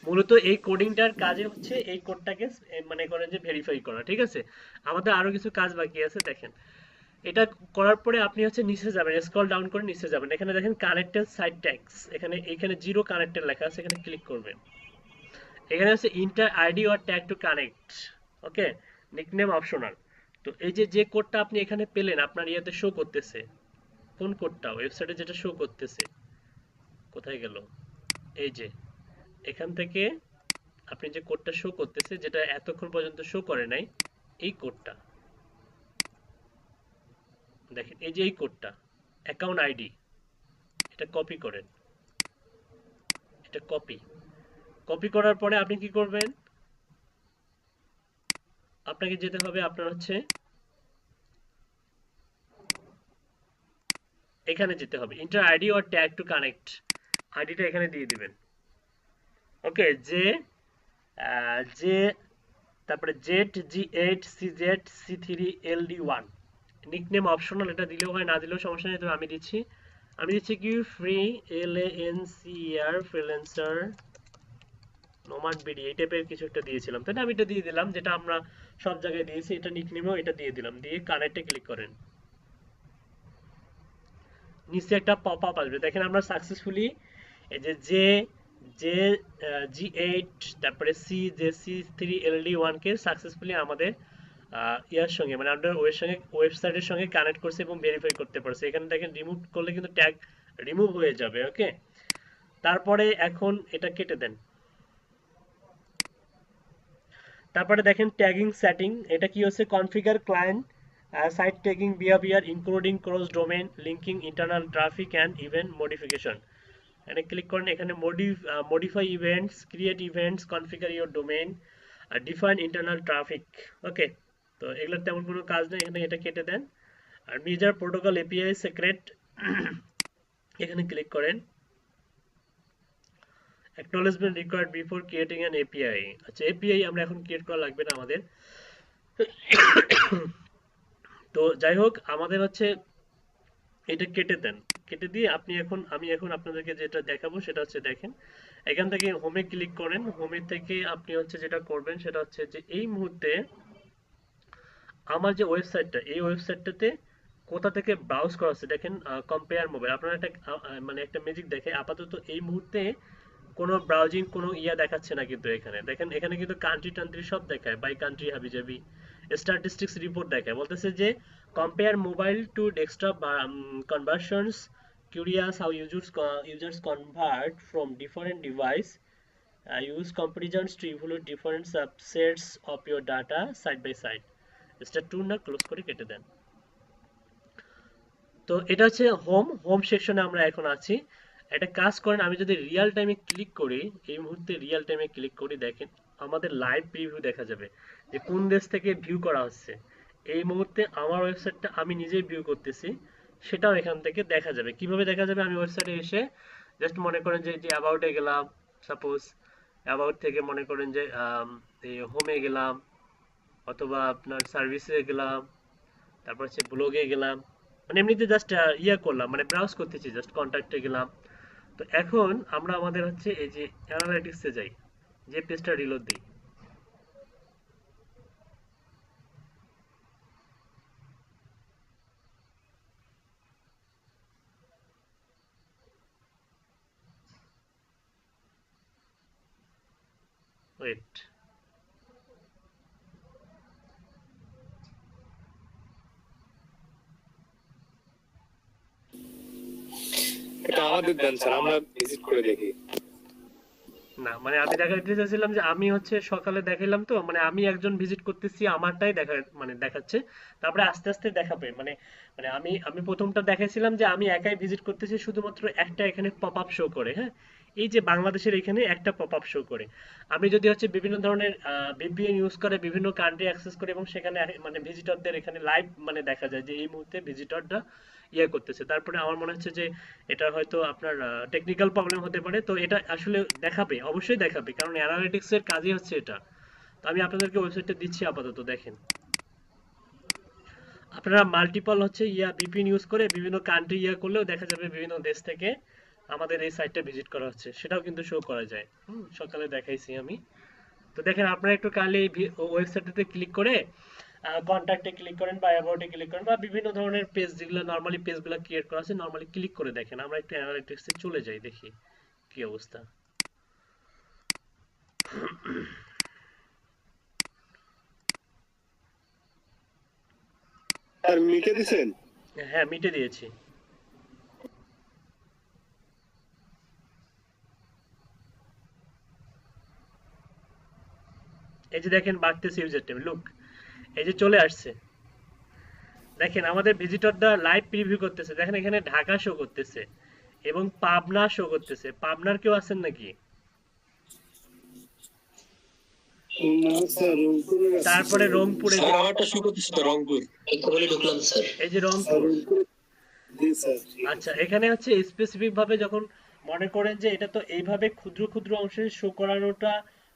মূলত এই কোডিংটার কাজে হচ্ছে এই কোডটাকে মনে করেন যে ভেরিফাই করা। ঠিক আছে, আমাদের আরো কিছু কাজ বাকি আছে। দেখেন এটা করার পরে আপনি হচ্ছে নিচে যাবেন, স্ক্রল ডাউন করে নিচে যাবেন, এখানে দেখেন কানেক্টেড সাইট ট্যাগস, এখানে জিরো কানেক্টেড লেখা আছে, এখানে ক্লিক করবেন। এখানে আছে inter ID or tag to connect. Okay, nickname optional. তো এই যে যে কোডটা আপনি এখানে পেলেন আপনার ইয়েতে শো করতেছে, কোন কোডটা ওয়েবসাইটে যেটা শো করতেছে, কোথায় গেল, এই যে এখান থেকে আপনি যে কোডটা শো করতেছে, যেটা এতক্ষণ পর্যন্ত শো করে নাই, এই কোডটা দেখেন, এই যে এই কোডটা অ্যাকাউন্ট আইডি, এটা কপি করেন, এটা কপি, কপি করার পরে আপনি কি করবেন, আপনাকে যেতে হবে আপনার হচ্ছে এখানে যেতে হবে, inter ID or tag to connect, আইডিটা এখানে দিয়ে দিবেন। ওকে, যে যে তারপরে ZG8C3LD1 নিকনেম অপশনাল, এটা দিলেও হয় না দিলেও সমস্যা নেই, তবে আমি দিচ্ছি কি free LANCER freelancer nomad BD এই টাইপের কিছু একটা দিয়েছিলাম, তাই না? আমি এটা দিয়ে দিলাম, যেটা আমরা সব জায়গায় দিয়েছি, এটা নিকনেমেও এটা দিয়ে দিলাম, দিয়ে কানেক্টে ক্লিক করেন। নিচে একটা পপ আপ আসবে, দেখেন আমরা সাকসেসফুলি এই যে যে G8 তারপরে JC3LD1 কে সাকসেসফুলি আমাদের ইয়ার সঙ্গে মানে আমাদের ওয়েবসাইটের সঙ্গে কানেক্ট করছে এবং ভেরিফাই করতে পারছে। এখানে দেখেন রিমুভ করলে কিন্তু ট্যাগ রিমুভ হয়ে যাবে। ওকে, তারপরে এখন এটা কেটে দেন। তারপরে দেখেন ট্যাগিং সেটিং, এটা কি হচ্ছে configure client site tagging behaviour including cross domain linking internal traffic and event modification. এখানে ক্লিক করেন, এখানে modify events, create events, configure your domain, define internal traffic. Okay, তো এগুলোর তেমন কোনো কাজ নেই, এখানে এটা কেটে দেন। আর মেজার প্রোটোকল এপিআই সিক্রেট এখানে ক্লিক করেন। acknowledgement required before creating an API। আচ্ছা, API আমরা এখন ক্রিয়েট করা লাগবে না আমাদের। তো যাই হোক, আমাদের হচ্ছে এটা কেটে দেন, কেটে দিয়ে আমি এখন আপনাদেরকে যেটা দেখাবো সেটা হচ্ছে দেখেন, এখান থেকে হোমে ক্লিক করেন। হোমে থেকে আপনি হচ্ছে যেটা করবেন সেটা হচ্ছে যে এই মুহূর্তে আমার যে ওয়েবসাইটটা, এই ওয়েবসাইটটাতে কোথা থেকে ব্রাউজ করা হচ্ছে দেখেন, কম্পেয়ার মোবাইল। আপনারা একটা মানে একটা ম্যাজিক দেখে, আপাতত এই মুহূর্তে কোনো ব্রাউজিং কোনো ইয়া দেখাচ্ছে না, কিন্তু এখানে দেখেন, এখানে কিন্তু কান্ট্রি টান্ট্রি সব দেখায়, বাই কান্ট্রি হাবিজাবি স্ট্যাটিস্টিক্স রিপোর্ট দেখায়, বলতেছে যে compare mobile two desktop conversions, curious how users convert from different device, use comparisons to evaluate different subsets of your data side by side। এটা টু না ক্লোজ করে কেটে দেন। তো এটা হচ্ছে হোম সেকশনে আমরা এখন আছি। একটা কাজ করেন, আমি যদি রিয়েল টাইমে ক্লিক করি, এই মুহূর্তে রিয়েল টাইমে ক্লিক করি, দেখেন আমাদের লাইভ প্রিভিউ দেখা যাবে যে কোন দেশ থেকে ভিউ করা হচ্ছে। এই মুহূর্তে আমার ওয়েবসাইটটা আমি নিজেই ভিউ করতেছি, সেটাও এখান থেকে দেখা যাবে। কিভাবে দেখা যাবে? আমি ওয়েবসাইটে এসে জাস্ট মনে করেন যে অ্যাবাউটে গেলাম, সাপোজ অ্যাবাউট থেকে মনে করেন যে হোমে গেলাম, অথবা আপনার সার্ভিসে গেলাম, তারপর হচ্ছে ব্লগে গেলাম, মানে এমনিতে জাস্ট ইয়া করলাম, মানে ব্রাউজ করতেছি, জাস্ট কন্ট্যাক্টে গেলাম। তো এখন আমরা আমাদের হচ্ছে এই যে অ্যানালাইটিক্সে যাই, যে পেজটা রিলোড দিই, ওয়েট, এটা আমাদের দেন স্যার, আমরা ভিজিট করে দেখি। না মানে আমি দেখাইতে চাইছিলাম যে আমি হচ্ছে সকালে দেখাইলাম, তো মানে আমি একজন ভিজিট করতেছি, আমারটাই মানে দেখাচ্ছে, তারপরে আস্তে আস্তে দেখাবে, মানে মানে আমি প্রথমটা দেখাইছিলাম যে আমি একাই ভিজিট করতেছি, শুধুমাত্র একটা এখানে পপ আপ শো করে। হ্যাঁ, এই যে বাংলাদেশের এখানে একটা পপ আপ শো করে। আমি যদি হচ্ছে বিভিন্ন ধরনের VPN ইউজ করে বিভিন্ন কান্ট্রি অ্যাক্সেস করে এবং সেখানে মানে ভিজিটরদের এখানে লাইভ মানে দেখা যায় যে এই মুহূর্তে ভিজিটরটা ইয়ে করতেছে, তারপরে আমার মনে হচ্ছে যে এটা হয়তো আপনার টেকনিক্যাল প্রবলেম হতে পারে। তো এটা আসলে দেখাবে, অবশ্যই দেখাবে, কারণ অ্যানালিটিক্স এর কাজই হচ্ছে এটা। তো আমি আপনাদেরকে ওয়েবসাইটটা দিচ্ছি আপাতত, দেখেন আপনারা মাল্টিপল হচ্ছে VPN ইউজ করে বিভিন্ন কান্ট্রি করলেও দেখা যাবে বিভিন্ন দেশ থেকে আমাদের এই সাইটটা ভিজিট করা হচ্ছে, সেটাও কিন্তু শো করা যায়। সকালে দেখাইছি আমি। তো দেখেন আপনারা একটু কাইন্ডলি এই ওয়েবসাইটটাতে ক্লিক করে কন্ট্যাক্টে ক্লিক করেন বা অ্যাবাউটে ক্লিক করেন বা বিভিন্ন ধরনের পেজ যেগুলো নরমালি পেজগুলো ক্রিয়েট করা আছে নরমালি ক্লিক করে দেখেন। আমরা একটু অ্যানালিটিক্সে চলে যাই, দেখি কি অবস্থা। স্যার মিটে দিছেন? হ্যাঁ, মিটে দিয়েছি। এই যে দেখেন বাড়তেছে ইউজার টাইম, লুক এই যে চলে আসছে, দেখেন আমাদের ভিজিটররা লাইভ প্রিভিউ করতেছে, দেখেন এখানে ঢাকা শো করতেছে এবং পাবনা শো করতেছে। পাবনার কেউ আছেন নাকি? তারপরে রংপুরে, আমারটা শো করতেছে তো রংপুর। একটু বলে ঢুকলাম স্যার। এই যে রংপুর, জি স্যার, ঠিক আচ্ছা, আছে। এখানে হচ্ছে স্পেসিফিক ভাবে যখন মনে করেন যে এটা তো এইভাবে ক্ষুদ্র ক্ষুদ্র অংশে শো করানোটা,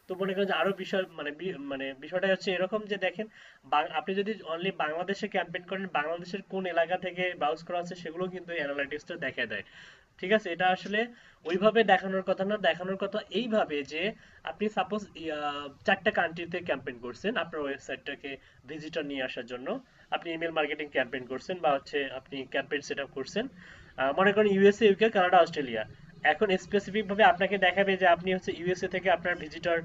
তো মনে করেন যে আরো বিষয় মানে মানে বিষয়টা হচ্ছে এরকম যে দেখেন, আপনি যদি অনলি বাংলাদেশে ক্যাম্পেইন করেন, বাংলাদেশের কোন এলাকা থেকে ব্রাউজ করা হচ্ছে সেগুলো কিন্তু অ্যানালাইটিক্সটা দেখা দেয়। ঠিক আছে, এটা আসলে ওইভাবে দেখানোর কথা না, দেখানোর কথা এইভাবে যে আপনি সাপোজ 4টা কান্ট্রিতে ক্যাম্পেইন করছেন আপনার ওয়েবসাইটটাকে ভিজিটর নিয়ে আসার জন্য, আপনি ইমেল মার্কেটিং ক্যাম্পেইন করছেন বা হচ্ছে আপনি ক্যাম্পেইন সেট আপ করছেন, মনে করেন ইউএসএ, ইউকে, কানাডা, অস্ট্রেলিয়া। এখন স্পেসিফিক ভাবে আপনাকে দেখাবে যে আপনি হচ্ছে ইউএসএ থেকে আপনার ভিজিটর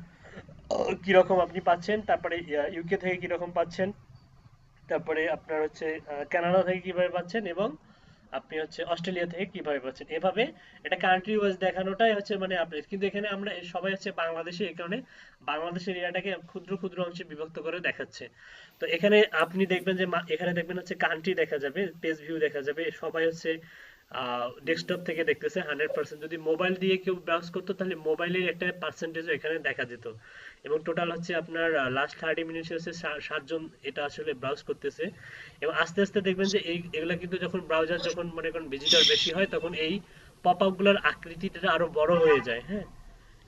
কিরকম আপনি পাচ্ছেন, তারপরে ইউকে থেকে কিরকম পাচ্ছেন, তারপরে আপনার হচ্ছে কানাডা থেকে কিভাবে পাচ্ছেন, এবং আপনি হচ্ছে অস্ট্রেলিয়া থেকে কিভাবে পাচ্ছেন। এভাবে এটা কান্ট্রি ওয়াইজ দেখানোটাই হচ্ছে মানে আপডেট, কিন্তু এখানে আমরা সবাই হচ্ছে বাংলাদেশে, এই কারণে বাংলাদেশের এরিয়াটাকে ক্ষুদ্র ক্ষুদ্র অংশে বিভক্ত করে দেখাচ্ছে। তো এখানে আপনি দেখবেন যে এখানে দেখবেন হচ্ছে কান্ট্রি দেখা যাবে, পেজ ভিউ দেখা যাবে, সবাই হচ্ছে ডেস্কটপ থেকে দেখতেছে 100%। যদি মোবাইল দিয়ে কেউ ব্রাউজ করতো তাহলে মোবাইলের একটা পার্সেন্টেজও এখানে দেখা যেত। এবং টোটাল হচ্ছে আপনার লাস্ট 30 মিনিটস হচ্ছে 7 জন এটা আসলে ব্রাউজ করতেছে। এবং আস্তে আস্তে দেখবেন যে এগুলা কিন্তু যখন ব্রাউজার, যখন মনে করেন ভিজিটর বেশি হয়, তখন এই পপ আপ গুলোর আকৃতিটা আরো বড় হয়ে যায়। হ্যাঁ,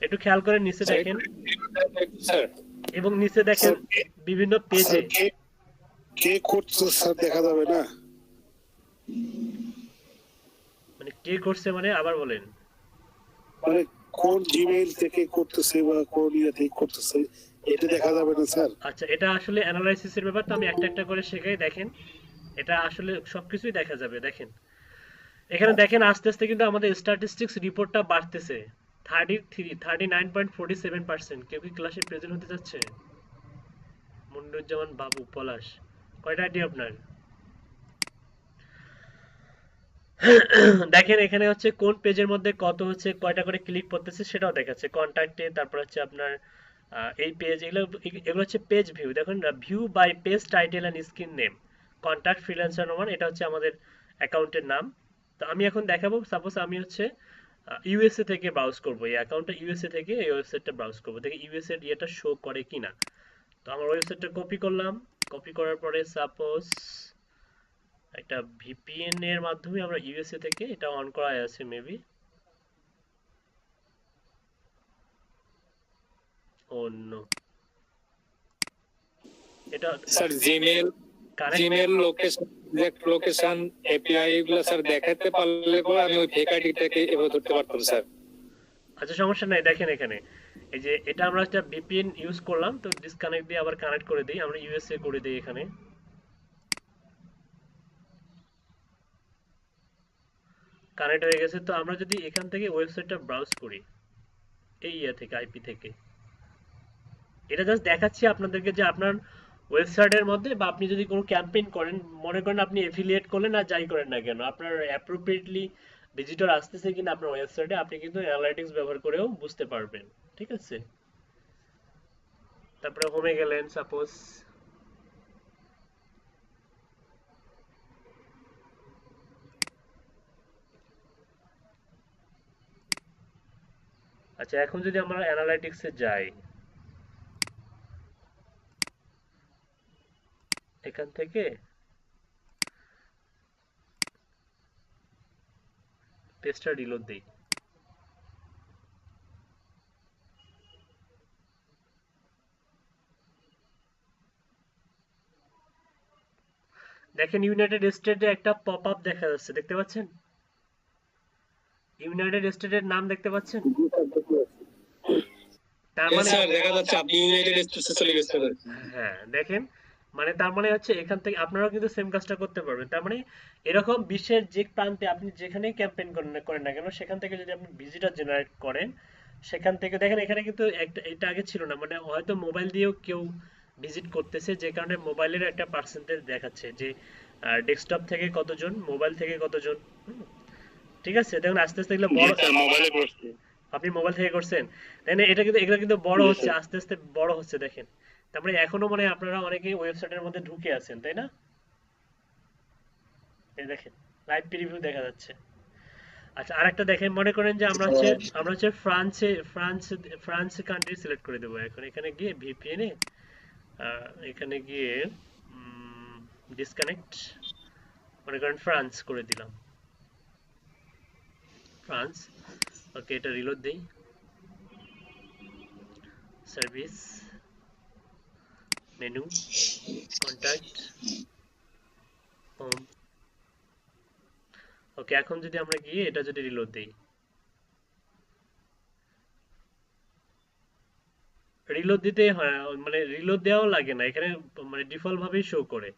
একটু খেয়াল করে নিচে স্যার দেখেন, স্যার এবং নিচে দেখেন স্যার বিভিন্ন স্যার পেজে। কে কে করছে স্যার দেখা যাবে না? মানে কে করছে মানে আবার বলেন। মানে কোন জিমেইল থেকে করতেছে বা কোন ইয়ে থেকে করতেছে, এটা দেখা যাবে না স্যার? আচ্ছা, এটা আসলে অ্যানালাইসিসের ব্যাপার, তো আমি একটা একটা করে শেখাই, দেখেন। এটা আসলে সবকিছুই দেখা যাবে, দেখেন। এখানে দেখেন আস্তে আস্তে কিন্তু আমাদের স্ট্যাটিস্টিক্স রিপোর্টটা বাড়তেছে। 39.47%। কেউ কি ক্লাসে প্রেজেন্ট হতে যাচ্ছে? মনিরুজ্জামান বাবু পলাশ, কয়টা আইডি আপনার? দেখেন এখানে হচ্ছে কোন পেজের মধ্যে কত হচ্ছে কয়টা করে ক্লিক করতেছে সেটাও দেখাচ্ছে কন্টাক্টে। তারপর হচ্ছে আপনার এই পেজ, এগুলো এগুলো হচ্ছে পেজ ভিউ। দেখুন, view by page title and screen name, contact freelancer Noman, এটা হচ্ছে আমাদের অ্যাকাউন্টের নাম। তো আমি এখন দেখাবো, সাপোজ আমি হচ্ছে ইউএসএ থেকে ব্রাউজ করবো, এই অ্যাকাউন্টটা ইউএসএ থেকে এই ওয়েবসাইটটা ব্রাউজ করবো, দেখি ইউএসএ এর ইয়েটা শো করে কিনা। তো আমার ওয়েবসাইটটা কপি করলাম, কপি করার পরে সাপোজ একটা ভিপিএন এর মাধ্যমে আমরা ইউএসএ থেকে, এটা অন করা আছে মেবি, অন্য এটা sir Gmail connect. Gmail location, exact location, API এগুলো স্যার দেখাতে পারলে পরে আমি ওই ফেক আইডিটাকে এভাবে ধরতে পারতাম স্যার। আচ্ছা, সমস্যা নাই, দেখেন এখানে এই যে এটা আমরা একটা ভিপিএন ইউজ করলাম, তো ডিসকানেক্ট দিয়ে আবার কানেক্ট করে দিই, আমরা ইউএসএ করে দিই, এখানে কানেক্ট হয়ে গেছে। তো আমরা যদি এখান থেকে ওয়েবসাইটটা ব্রাউজ করি এই ইয়ে থেকে, আইপি থেকে, এটা জাস্ট দেখাচ্ছি আপনাদেরকে যে আপনার ওয়েবসাইটের মধ্যে, বা আপনি যদি কোনো ক্যাম্পেইন করেন, মনে করেন আপনি এফিলিয়েট করলেন আর যাই করেন না কেন, আপনার অ্যাপ্রোপ্রিয়েটলি ভিজিটর আসতেছে কিনা আপনার ওয়েবসাইটে, আপনি কিন্তু অ্যানালাইটিক্স ব্যবহার করেও বুঝতে পারবেন। ঠিক আছে, তারপরে হোমে গেলেন সাপোজ, আচ্ছা এখন যদি আমরা অ্যানালাইটিক্সে যাই, এখান থেকে পেজটা রিলোড দিই, দেখেন ইউনাইটেড স্টেটে একটা পপ আপ দেখা যাচ্ছে, দেখতে পাচ্ছেন? ইউনাইটেড স্টেটের নাম দেখতে পাচ্ছেন? তার মানে স্যার দেখা যাচ্ছে আপনি ইউনাইটেড স্টেটসে চলে গেছেন। হ্যাঁ দেখেন, মানে তার মানে হচ্ছে এখান থেকে আপনারাও কিন্তু সেম কাজটা করতে পারবেন। তার মানে এরকম বিশ্বের যে প্রান্তে আপনি যেখানে ক্যাম্পেইন করেন না কেন, সেখান থেকে যদি আপনি ভিজিটর জেনারেট করেন, সেখান থেকে দেখেন এখানে কিন্তু একটা, এটা আগে ছিল না, মানে হয়তো মোবাইল দিয়েও কেউ ভিজিট করতেছে, যে কারণে মোবাইলের একটা পার্সেন্টেজ দেখাচ্ছে যে ডেস্কটপ থেকে কতজন, মোবাইল থেকে কতজন। হুম, ঠিক আছে, দেখুন আস্তে আস্তে এগুলো বড়। মোবাইলে করছি। আপনি মোবাইল থেকে করছেন, তাই না? এটা কিন্তু, এগুলো কিন্তু বড় হচ্ছে, আস্তে আস্তে বড় হচ্ছে, দেখেন। তারপরে এখনো মানে আপনারা অনেকেই ওয়েবসাইটের মধ্যে ঢুকে আছেন, তাই না? এই দেখেন লাইভ প্রিভিউ দেখা যাচ্ছে। আচ্ছা, আরেকটা দেখেন, মনে করেন যে আমরা হচ্ছে ফ্রান্স কান্ট্রি সিলেক্ট করে দেবো এখন, এখানে গিয়ে ভিপিএন এ এখানে গিয়ে ডিসকানেক্ট, মনে করেন ফ্রান্স করে দিলাম। ফ্রান্স। ওকে, এটা রিলোড দেই। Service, menu, contact, home. Okay, এখন যদি আমরা গিয়ে এটা যদি রিলোড দেই, রিলোড দিতে হয়, মানে রিলোড দেওয়াও লাগে না এখানে, মানে ডিফল্ট ভাবেই শো করে।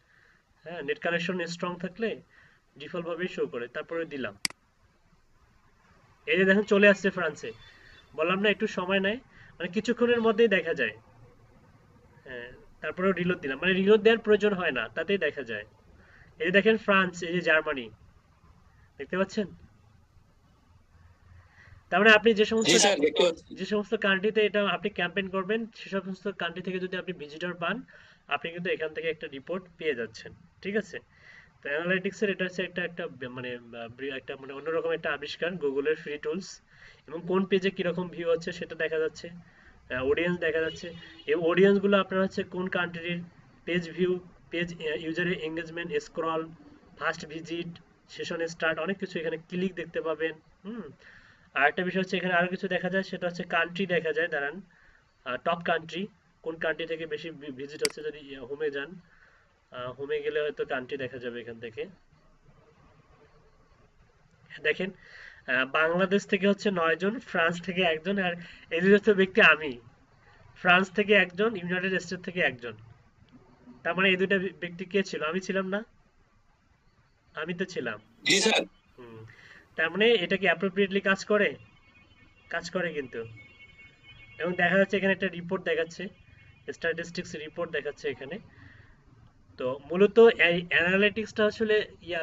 হ্যাঁ, নেট কানেকশন স্ট্রং থাকলে ডিফল্ট ভাবেই শো করে। তারপরে দিলাম, এই যে দেখেন চলে আসছে ফ্রান্সে। বললাম না একটু সময় নেয়, মানে কিছুক্ষণের মধ্যেই দেখা যায়। হ্যাঁ, তারপরেও রিলোড দিলাম, মানে রিলোড দেওয়ার প্রয়োজন হয় না, তাতেই দেখা যায়। এই যে দেখেন ফ্রান্স, এই যে জার্মানি, দেখতে পাচ্ছেন? তার মানে আপনি যে সমস্ত জি স্যার দেখতে পাচ্ছি। যে সমস্ত কান্ট্রিতে এটা আপনি ক্যাম্পেইন করবেন, সে সমস্ত কান্ট্রি থেকে যদি আপনি ভিজিটর পান, আপনি কিন্তু এখান থেকে একটা রিপোর্ট পেয়ে যাচ্ছেন। ঠিক আছে? তো অ্যানালাইটিক্সের এটা হচ্ছে একটা মানে একটা মানে অন্যরকম একটা আবিষ্কার, গুগলের ফ্রি টুলস। এবং কোন পেজে কিরকম ভিউ হচ্ছে সেটা দেখা যাচ্ছে, অডিয়েন্স দেখা যাচ্ছে। এই অডিয়েন্স গুলো আপনার হচ্ছে কোন কান্ট্রির, পেজ ভিউ, পেজ ইউজারের engagement, scroll, first visit, session start, অনেক কিছু এখানে ক্লিক দেখতে পাবেন। হুম। আর একটা বিষয় হচ্ছে এখানে আরো কিছু দেখা যায়, সেটা হচ্ছে কান্ট্রি দেখা যায়। দাঁড়ান, টপ কান্ট্রি, কোন কান্ট্রি থেকে বেশি ভিজিট হচ্ছে, যদি হোমে যান, হোমে গেলে হয়তো কান্ট্রি দেখা যাবে এখান থেকে। দেখেন, বাংলাদেশ থেকে হচ্ছে 9 জন, ফ্রান্স থেকে 1 জন, আর এই দুটো ব্যক্তি আমি। ফ্রান্স থেকে 1 জন, ইউনাইটেড স্টেট থেকে 1 জন। তার মানে এই দুইটা ব্যক্তি কে ছিল? আমি ছিলাম না? আমি তো ছিলাম। জি স্যার। হুম। তার মানে এটা কি অ্যাপ্রোপ্রিয়েটলি কাজ করে? কাজ করে কিন্তু। এবং দেখা যাচ্ছে এখানে একটা রিপোর্ট দেখাচ্ছে, স্ট্যাটিস্টিক্স রিপোর্ট দেখাচ্ছে এখানে। তো মূলত এই অ্যানালিটিক্সটা আসলে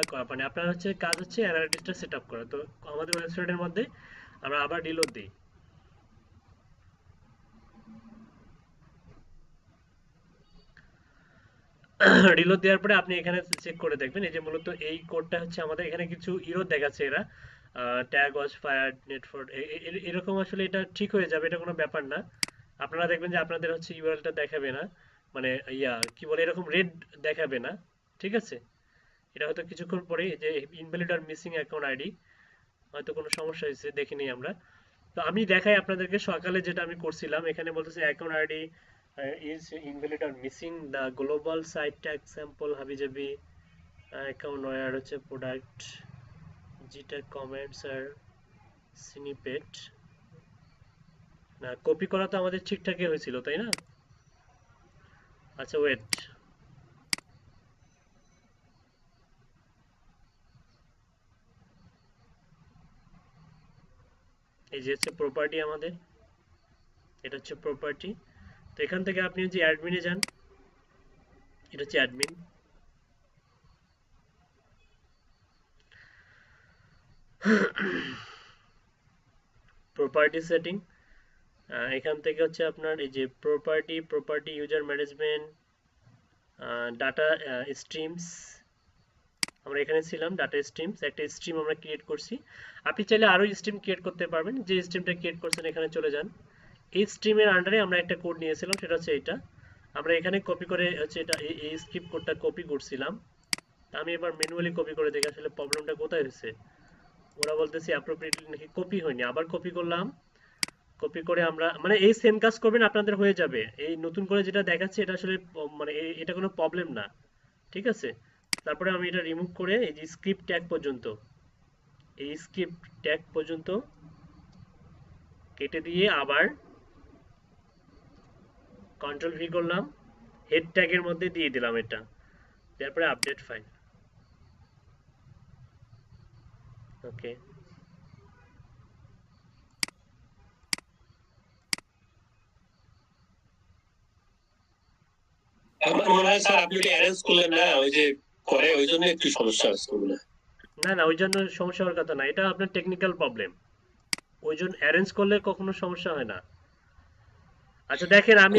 করা, মানে আপনার হচ্ছে কাজ হচ্ছে অ্যানালিটিক্সটা সেট আপ করা। তো আমাদের ওয়েবসাইটের মধ্যে আমরা আবার রিলোড দিই। রিলোড দেওয়ার পরে আপনি এখানে চেক করে দেখবেন, এই যে মূলত এই কোডটা হচ্ছে আমাদের এখানে কিছু ইরর দেখাচ্ছে এরা, tag was fired, net for, এরকম। আসলে এটা ঠিক হয়ে যাবে, এটা কোনো ব্যাপার না। আপনারা দেখবেন যে আপনাদের হচ্ছে ইউআরএলটা দেখাবে না, মানে কি বলে, এরকম রেড দেখাবে না। ঠিক আছে? এটা হয়তো কিছুক্ষণ পরে, এই যে ইনভ্যালিড আর মিসিং অ্যাকাউন্ট আইডি, হয়তো কোনো সমস্যা হয়েছে, দেখিনি আমরা। তো আমি দেখাই আপনাদেরকে সকালে যেটা আমি করছিলাম, এখানে বলতেছে account ID is invalid or missing the global site tag sample হাবিজাবি অ্যাকাউন্ট ওয়্যার হচ্ছে প্রোডাক্ট জিট্যাগ কমেন্টস আর স্নিপেট। না, কপি করা তো আমাদের ঠিকঠাকই হয়েছিল, তাই না? আচ্ছা, ওয়েট, এই যে হচ্ছে প্রপার্টি আমাদের, এটা হচ্ছে প্রপার্টি। তো এখান থেকে আপনি যে অ্যাডমিনে যান, এটা হচ্ছে অ্যাডমিন। প্রপার্টি সেটিং, এখান থেকে হচ্ছে আপনার এই যে property user management, data streams, আমরা এখানে ছিলাম। ডাটা স্ট্রিমস, একটা স্ট্রিম আমরা ক্রিয়েট করছি। আপনি চাইলে আরো স্ট্রিম ক্রিয়েট করতে পারবেন। যে স্ট্রিমটা ক্রিয়েট করছেন এখানে চলে যান। এই স্ট্রিমের আন্ডারে আমরা একটা কোড নিয়েছিলাম, সেটা হচ্ছে এটা। আমরা এখানে কপি করে হচ্ছে এটা, এই স্ক্রিপ্ট কোডটা কপি করছিলাম। আমি এবার ম্যানুয়ালি কপি করে দেখি আসলে প্রবলেমটা কোথায় হয়েছে। ওরা বলতেছে অ্যাপ্রোপ্রিয়েটলি নাকি কপি হয়নি, আবার কপি করলাম। কপি করে আমরা, মানে এই সেম কাজ করবেন, আপনাদের হয়ে যাবে। এই নতুন করে যেটা দেখাচ্ছে এটা আসলে মানে এটা কোনো প্রবলেম না। ঠিক আছে? তারপরে আমি এটা রিমুভ করে এই যে স্ক্রিপ্ট ট্যাগ পর্যন্ত, এই স্ক্রিপ্ট ট্যাগ পর্যন্ত কেটে দিয়ে আবার কন্ট্রোল ভি করলাম, হেড ট্যাগের মধ্যে দিয়ে দিলাম এটা, তারপরে আপডেট ফাইল। ওকে, আমার মনে হয় স্যার আপনি অ্যারেঞ্জ করলেন না, ওই যে করে ওই জন্য একটু সমস্যা হচ্ছে মনে হয়। না না, ওই জন্য সমস্যা হওয়ার কথা না, এটা আপনার টেকনিক্যাল প্রবলেম। ওই জন্য অ্যারেঞ্জ করলে কখনো সমস্যা হয় না। আচ্ছা দেখেন, আমি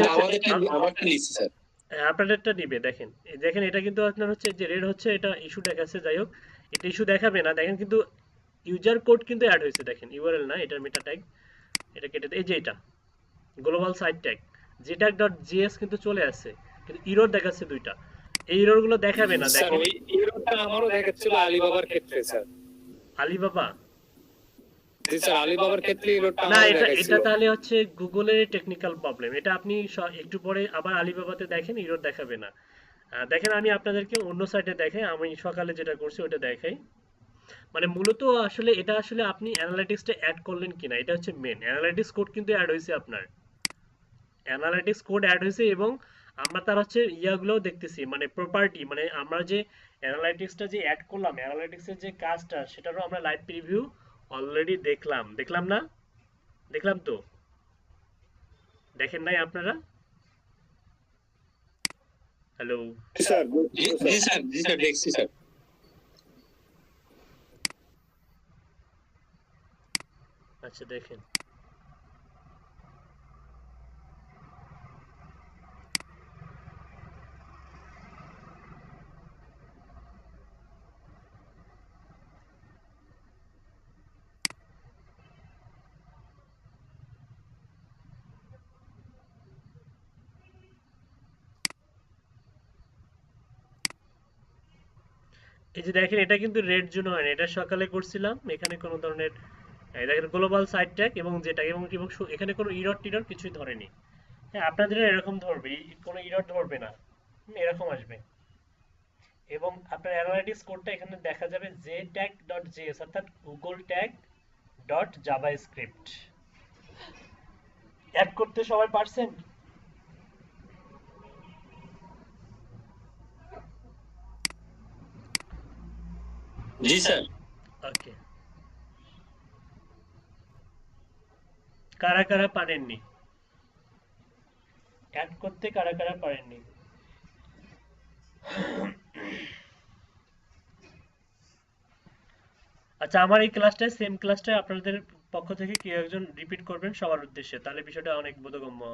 আমারটা নিচ্ছি স্যার। আপনাদেরটা নিবে, দেখেন দেখেন, এটা কিন্তু আপনার হচ্ছে যে রেড হচ্ছে, এটা ইস্যু দেখাচ্ছে। যাই হোক, এটা ইস্যু দেখাবে না, দেখেন কিন্তু ইউজার কোড কিন্তু অ্যাড হয়েছে, দেখেন ইউআরএল না, এটার মেটা ট্যাগ, এটা কেটে এই যে এটা গ্লোবাল সাইট ট্যাগ jtag.js কিন্তু চলে আসছে, কিন্তু ইরর দেখাচ্ছে দুইটা। এই ইরর গুলো দেখাবে না, স্যার দেখেন। ওই এররটা আমারও দেখাচ্ছিল আলিবাবার ক্ষেত্রে স্যার। আলিবাবা, জি স্যার, আলিবাবার ক্ষেত্রে এররটা না, আমাদের এটা দেখাইছিল। তাহলে হচ্ছে গুগলের টেকনিক্যাল প্রবলেম। এটা আপনি একটু পরে আবার আলিবাবাতে দেখেন, এরর দেখাবে না। দেখেন, আমি আপনাদেরকে অন্য সাইটে দেখাই, আমি সকালে যেটা করছি ওটা দেখাই। মানে মূলত আসলে এটা আসলে আপনি অ্যানালিটিক্সটা অ্যাড করলেন কিনা, এটা হচ্ছে মেন। অ্যানালিটিক্স কোড কিন্তু অ্যাড হয়েছে আপনার, অ্যানালিটিক্স কোড অ্যাড হয়েছে, এবং আমরা তার হচ্ছে ইয়াগুলোও দেখতেছি, মানে প্রপার্টি, মানে আমরা যে অ্যানালিটিক্সটা যে অ্যাড করলাম, অ্যানালিটিক্সের যে কাজটা, সেটারও আমরা লাইভ প্রিভিউ অলরেডি দেখলাম না? দেখলাম তো? দেখেন নাই আপনারা? হ্যালো? স্যার জি জি স্যার, জি স্যার, দেখছি স্যার। আচ্ছা, দেখেন। এই যে দেখেন, এটা কিন্তু রেড জোন হয় না, এটা সকালে করছিলাম। এখানে কোনো ধরনের এই দেখেন গ্লোবাল সাইট ট্যাগ এবং যেটা এবং এখানে কোনো ইরর টিরর কিছুই ধরেনি। হ্যাঁ, আপনাদের এরকম ধরবে, কোনো ইরর ধরবে না। এরকম আসবে। এবং আপনার অ্যানালাইটিক্স কোডটা এখানে দেখা যাবে jtag.js, অর্থাৎ Google tag dot JavaScript. Add করতে সবাই পারছেন? জি স্যার। ওকে। কারা কারা পারেননি অ্যাড করতে, কারা কারা পারেননি? আচ্ছা, আমার এই ক্লাসটা সেম ক্লাসটা আপনাদের পক্ষ থেকে কেউ একজন রিপিট করবেন সবার উদ্দেশ্যে, তাহলে বিষয়টা অনেক বোধগম্য হবে।